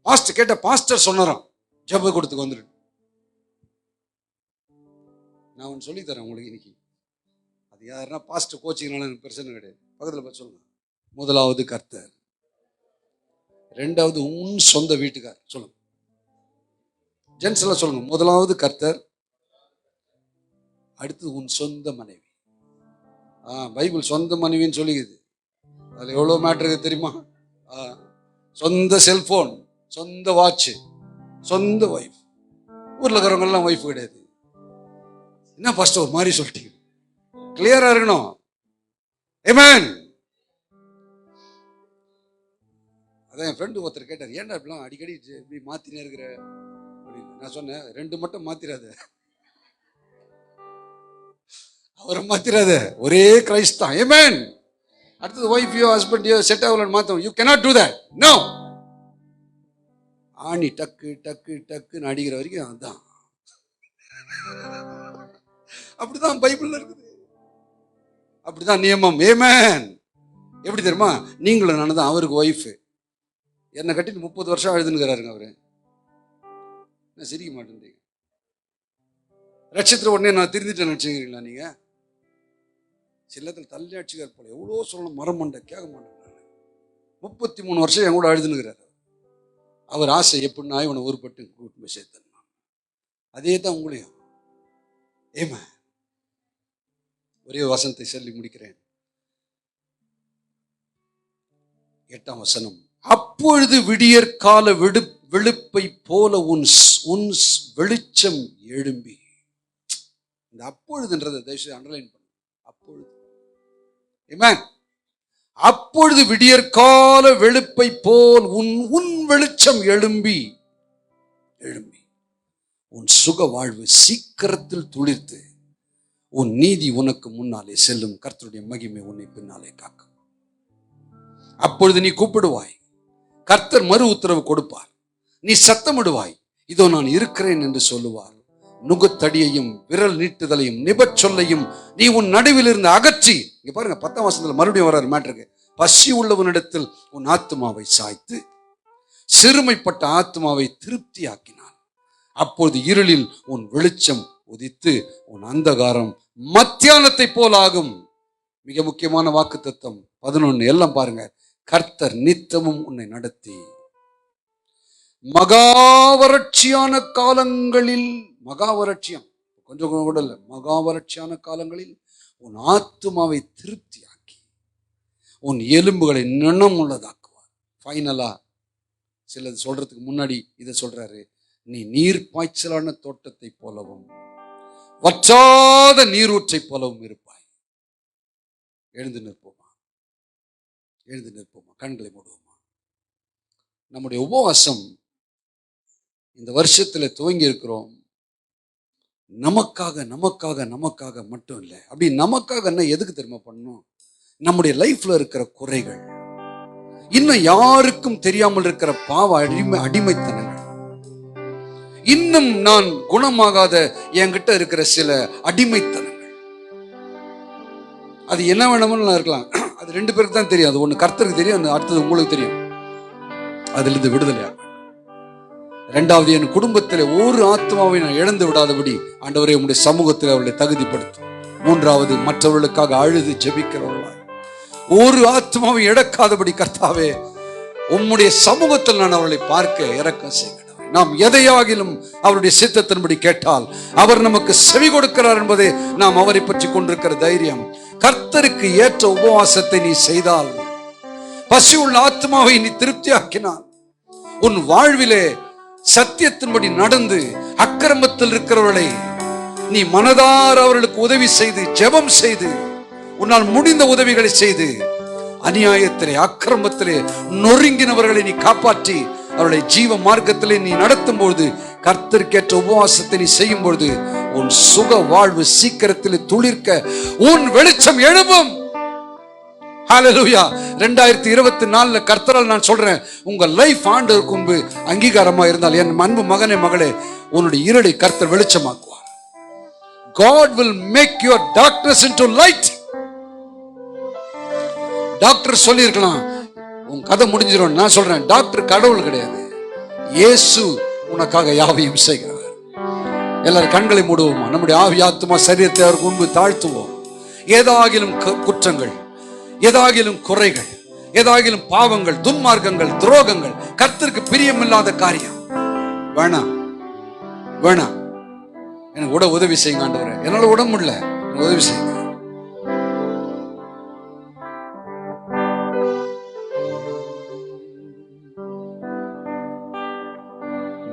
பாஸ்டர் கேட்ட, பாஸ்டர் சொன்னாராம் ஜெப கொடுத்துக்கு வந்துடு. நான் ஒன்று சொல்லி தரேன் உங்களுக்கு இன்னைக்கு. அது யாருன்னா பாஸ்டர் கோச்சிங்கனால எனக்கு பிரச்சனை கிடையாது. பக்கத்தில் பார்த்து சொல்லுங்க, முதலாவது கர்த்தர், ரெண்டாவது உன் சொந்த வீட்டுக்கார். சொல்லுங்க, ஜென்ஸ் எல்லாம் சொல்லுங்க, முதலாவது கர்த்தர், அடுத்து உன் சொந்த மனைவி. பைபிள் சொந்த மனைவின்னு சொல்லிக்குது. அதில் எவ்வளோ மேட்ரு இருக்குது தெரியுமா? சொந்த செல்போன், சொந்த வாட்ச், சொந்த வைஃப். ஊர்ல இருக்கிறவங்கெல்லாம் ஒய்ஃப் கிடையாது. என்ன பாஸ்டர் ஒரு மாதிரி சொல்லிட்டீங்க? கிளியரா இருக்கணும். ஆமென். அதான் என் ஃப்ரெண்டு ஒருத்தர் கேட்டார், ஏன்டா இப்படிலாம் அடிக்கடி இப்படி மாத்தினே இருக்கிற அப்படின்னு. நான் சொன்னேன், 2 மட்டும் மாத்திராத, அவரை மாத்திராத, ஒரே கிரைஸ்ட் தான். ஆமென். அடுத்தது ஒய்ஃபையோ ஹஸ்பண்டையோ செட் ஆகலன்னு மாத்தோம். You cannot do that. No. ஆணி டக்கு டக்கு டக்குன்னு அடிக்கிற வரைக்கும் அதுதான். அப்படிதான் பைபிள்ல இருக்குது, அப்படிதான் நியமம். ஆமென். எப்படி தெரியுமா? நீங்களும் நானும் தான். அவருக்கு ஒய்ஃப் என்னை கட்டிட்டு 30 வருஷம் அழுதுன்னுக்கிறாருங்க அவரு. நான் சிரிக்க மாட்டேன். ரட்சத்துல உடனே நான் திருந்திட்டேன்னு நினைச்சுக்கிறீங்களா நீங்க? சில்லத்தில் தள்ளி அடிச்சுக்கார் போல. எவ்வளோ சொல்லணும், மரம் மண்டை கேட்க மாட்டேன். 33 வருஷம் என் கூட அழுதுன்னுக்கிறார். அவர் ஆசை எப்படின்னா இவனை ஊருப்பட்டு கூட்டு போய் சேர்த்தேன். அதே தான் உங்களையும். ஏமா ஒரே வசனத்தை சொல்லி முடிக்கிறேன். 8ஆம் வசனம். அப்பொழுது விடியற் கால வெளுப்பை போல உன் வெளிச்சம் எழும்பி. இந்த அப்பொழுதுன்றதை தயவுசெய்து அண்டர்லைன் பண்ணு. அப்பொழுது. ஆமென். அப்பொழுது விடியற்கால வெளுப்பை போல் உன் வெளிச்சம் எழும்பி உன் சுக வாழ்வு சீக்கிரத்தில் துளிர்த்து உன் நீதி உனக்கு முன்னாலே செல்லும். கர்த்தருடைய மகிமை உன்னை பின்னாலே காக்கும். அப்பொழுது நீ கூப்பிடுவாய், கர்த்தர் மறு உத்தரவு கொடுப்பார். நீ சத்தமிடுவாய், இதோ நான் இருக்கிறேன் என்று சொல்லுவார். நுகத்தடியையும் விரல் நீட்டுதலையும் நிபச்சொல்லையும் நீ உன் நடுவில் இருந்து அகற்றி. இங்க பாருங்க 10ஆம் வசனத்துல மறுபடியும் வர்றாரு மேட்டருக்கு. பசி உள்ளவனிடத்தில் உன் ஆத்துமாவை சாய்த்து சிறுமைப்பட்ட ஆத்துமாவை திருப்தி ஆக்கினான். அப்பொழுது இருளில் உன் வெளிச்சம் உதித்து உன் அந்தகாரம் மத்தியானத்தை போல் ஆகும். மிக முக்கியமான வாக்குத்தத்தம் 11 எல்லாம் பாருங்க. கர்த்தர் நித்தமும் உன்னை நடத்தி மகாவறட்சியான காலங்களில், மகாவறட்சியம் கொஞ்சம் கூட இல்லை, மகாவறட்சியான காலங்களில் உன் ஆத்துமாவை திருப்தியாக்கி உன் எலும்புகளை நினம் உள்ளதாக்குவார். ஃபைனலா சிலது சொல்றதுக்கு முன்னாடி இதை சொல்றாரு. நீ நீர் பாய்ச்சலான தோட்டத்தை போலவும் வற்றாத நீரூற்றை போலவும் இருப்பாய். எழுந்து நிற்போமா, எழுந்து நிற்போமா, கண்களை மூடுவோமா. நம்முடைய உபவாசம் இந்த வருஷத்துல துவங்கி இருக்கிறோம். நமக்காக நமக்காக நமக்காக மட்டும் இல்லை. அப்படி நமக்காக என்ன எதுக்கு தெரியுமா பண்ணணும்? நம்முடைய லைஃப்ல இருக்கிற குறைகள், இன்னும் யாருக்கும் தெரியாமல் இருக்கிற பாவ அடிமைத்தனங்கள், இன்னும் நான் குணமாகாத என்கிட்ட இருக்கிற சில அடிமைத்தனங்கள், அது என்ன வேணும்னு இருக்கலாம். அது 2 பேருக்கு தான் தெரியும். அது ஒண்ணு கர்த்தருக்கு தெரியும், அடுத்தது உங்களுக்கு தெரியும். அதுல இருந்து விடுதலையா. 2வது, என் குடும்பத்தில் ஒரு ஆத்மாவை நான் இழந்து விடாதபடி ஆண்டவரே உம்முடைய சமூகத்தில் அவர்களை தகுதிப்படுத்தும். 3வது, மற்றவர்களுக்காக அழுது ஜெபிக்கிறவர்களாய் ஒரு ஆத்மாவை இழக்காதபடி கர்த்தாவே உம்முடைய சமூகத்தில் நான் அவர்களை பார்க்க இரக்கம் செய்கிறேன். நாம் எதையாகிலும் அவருடைய சித்தத்தின்படி கேட்டால் அவர் நமக்கு செவி கொடுக்கிறார் என்பதை நாம் அவரை பற்றி கொண்டிருக்கிற தைரியம். கர்த்தருக்கு ஏற்ற உபவாசத்தை நீ செய்தால், பசி உள்ள ஆத்மாவை நீ திருப்தியாக்கினான், உன் வாழ்விலே சத்தியத்தின்படி நடந்து அக்கிரமத்தில் இருக்கிறவர்களை நீ மனதார அவர்களுக்கு உதவி செய்து ஜெபம் செய்து உன்னால் முடிந்த உதவிகளை செய்து அநியாயத்திலே அக்கிரமத்திலே நொறுங்கினவர்களை நீ காப்பாற்றி அவர்களை ஜீவ மார்க்கத்திலே நீ நடத்தும் பொழுது, கர்த்தருக்கேற்ற உபவாசத்தை நீ செய்யும் பொழுது உன் சுக வாழ்வு சீக்கிரத்தில் துளிர்க்க உன் வெளிச்சம் எழும்பும். ஹல்லேலூயா. 2024 கர்த்தரால் நான் சொல்றேன், உங்க லைஃப் ஆண்டவருக்கு முன்பு அங்கீகாரமா இருந்தால், என் அன்பு மகனே மகளே, உன்னுடைய இருளை கர்த்தர் வெளிச்சமாக்குவார். God will make your darkness into light. Doctor சொல்லியிருக்கலாம் உன் கதை முடிஞ்சிடும். நான் சொல்றேன், டாக்டர் கடவுள் கிடையாது. இயேசு உனக்காக யாவையும் செய்கிறார். எல்லாரும் கண்களை மூடுவோமா. நம்முடைய ஆவி ஆத்துமா சரீரத்தை அவருக்கு முன்பு தாழ்த்துவோம். ஏதாகிலும் குற்றங்கள், ஏதாகிலும் குறைகள், ஏதாகிலும் பாவங்கள், துன்மார்க்கங்கள், துரோகங்கள், கர்த்தருக்கு பிரியமில்லாத காரியம் வேணாம் வேணாம். எனக்கு உதவி செய்யுங்க ஆண்டவரே, என்னால உடம்பு இல்ல, உதவி செய்யுங்க.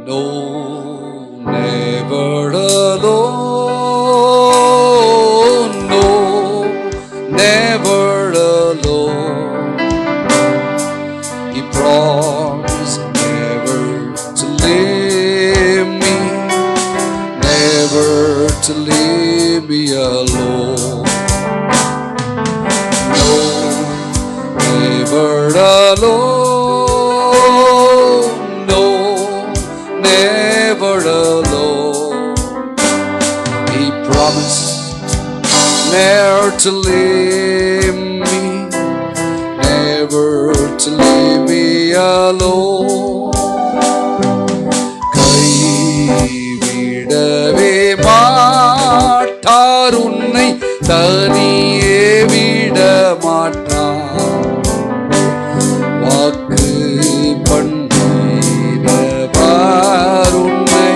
No, never alone. No, never alone. No, never alone. He promised never to leave me, never to leave me alone. கைவிடவே மாட்டார் உன்னை தனியே விட மாட்டார். வாக்கு பண்ணினவர் உன்னை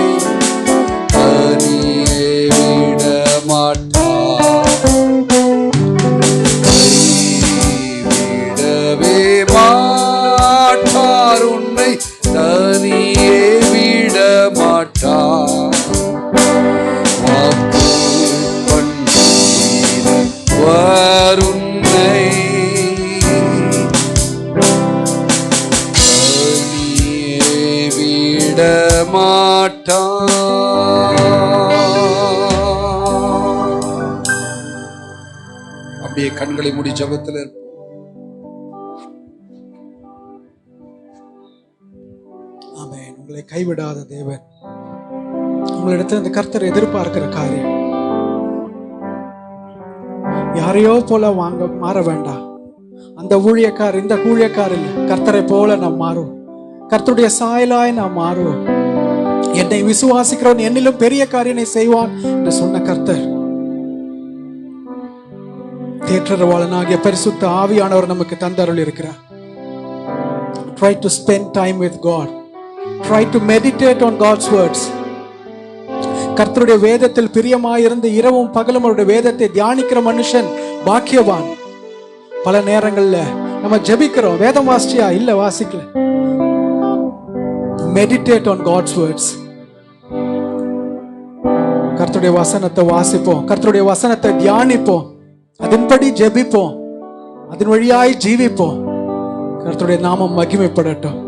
தனியே விட மாட்டார். கைவிடவே மாட்டார் உன்னை தனியே விட மாட்டார். வாக்கு பண்ணினவர் உன்னை தனியே விட மாட்டார். அப்படியே கண்களை மூடி ஜெபத்தில் இருப்போம். ஆமென். உங்களை கைவிடாத தேவன். உங்களிடத்தில் இந்த கர்த்தர் எதிர்பார்க்கிற காரியம் யாரையோ போல மாற வேண்டாம். அந்த ஊழியக்கார் இந்த ஊழியக்கார் இல்லை, கர்த்தரை போல நாம் மாறுவோம். கர்த்தருடைய சாயலாய் நாம் மாறுவோம். என்னை விசுவாசிக்கிறவன் என்னிலும் பெரிய காரியனை செய்வான் என்று சொன்ன கர்த்தர், தேற்றரவாளனாகிய பரிசுத்த ஆவியானவர் நமக்கு தந்தருள் இருக்கிறார். Try to spend time with God. Try to meditate on God's words. கர்த்தருடைய வேதத்தில் பிரியமாயிருந்து இரவும் பகலும் அவருடைய வேதத்தை தியானிக்கிற மனுஷன் பாக்கியவான். பல நேரங்கள்ல நம்ம ஜெபிக்கிறோம், வேதம் வாசிச்சியா? இல்ல, வாசிக்கல. Meditate on God's words. கர்த்தருடைய வசனத்தை வாசிப்போம், கர்த்தருடைய வசனத்தை தியானிப்போம், அதன்படி ஜெபிப்போம், அதன் வழியாய் ஜீவிப்போம். கர்த்தருடைய நாமம் மகிமைப்படட்டும்.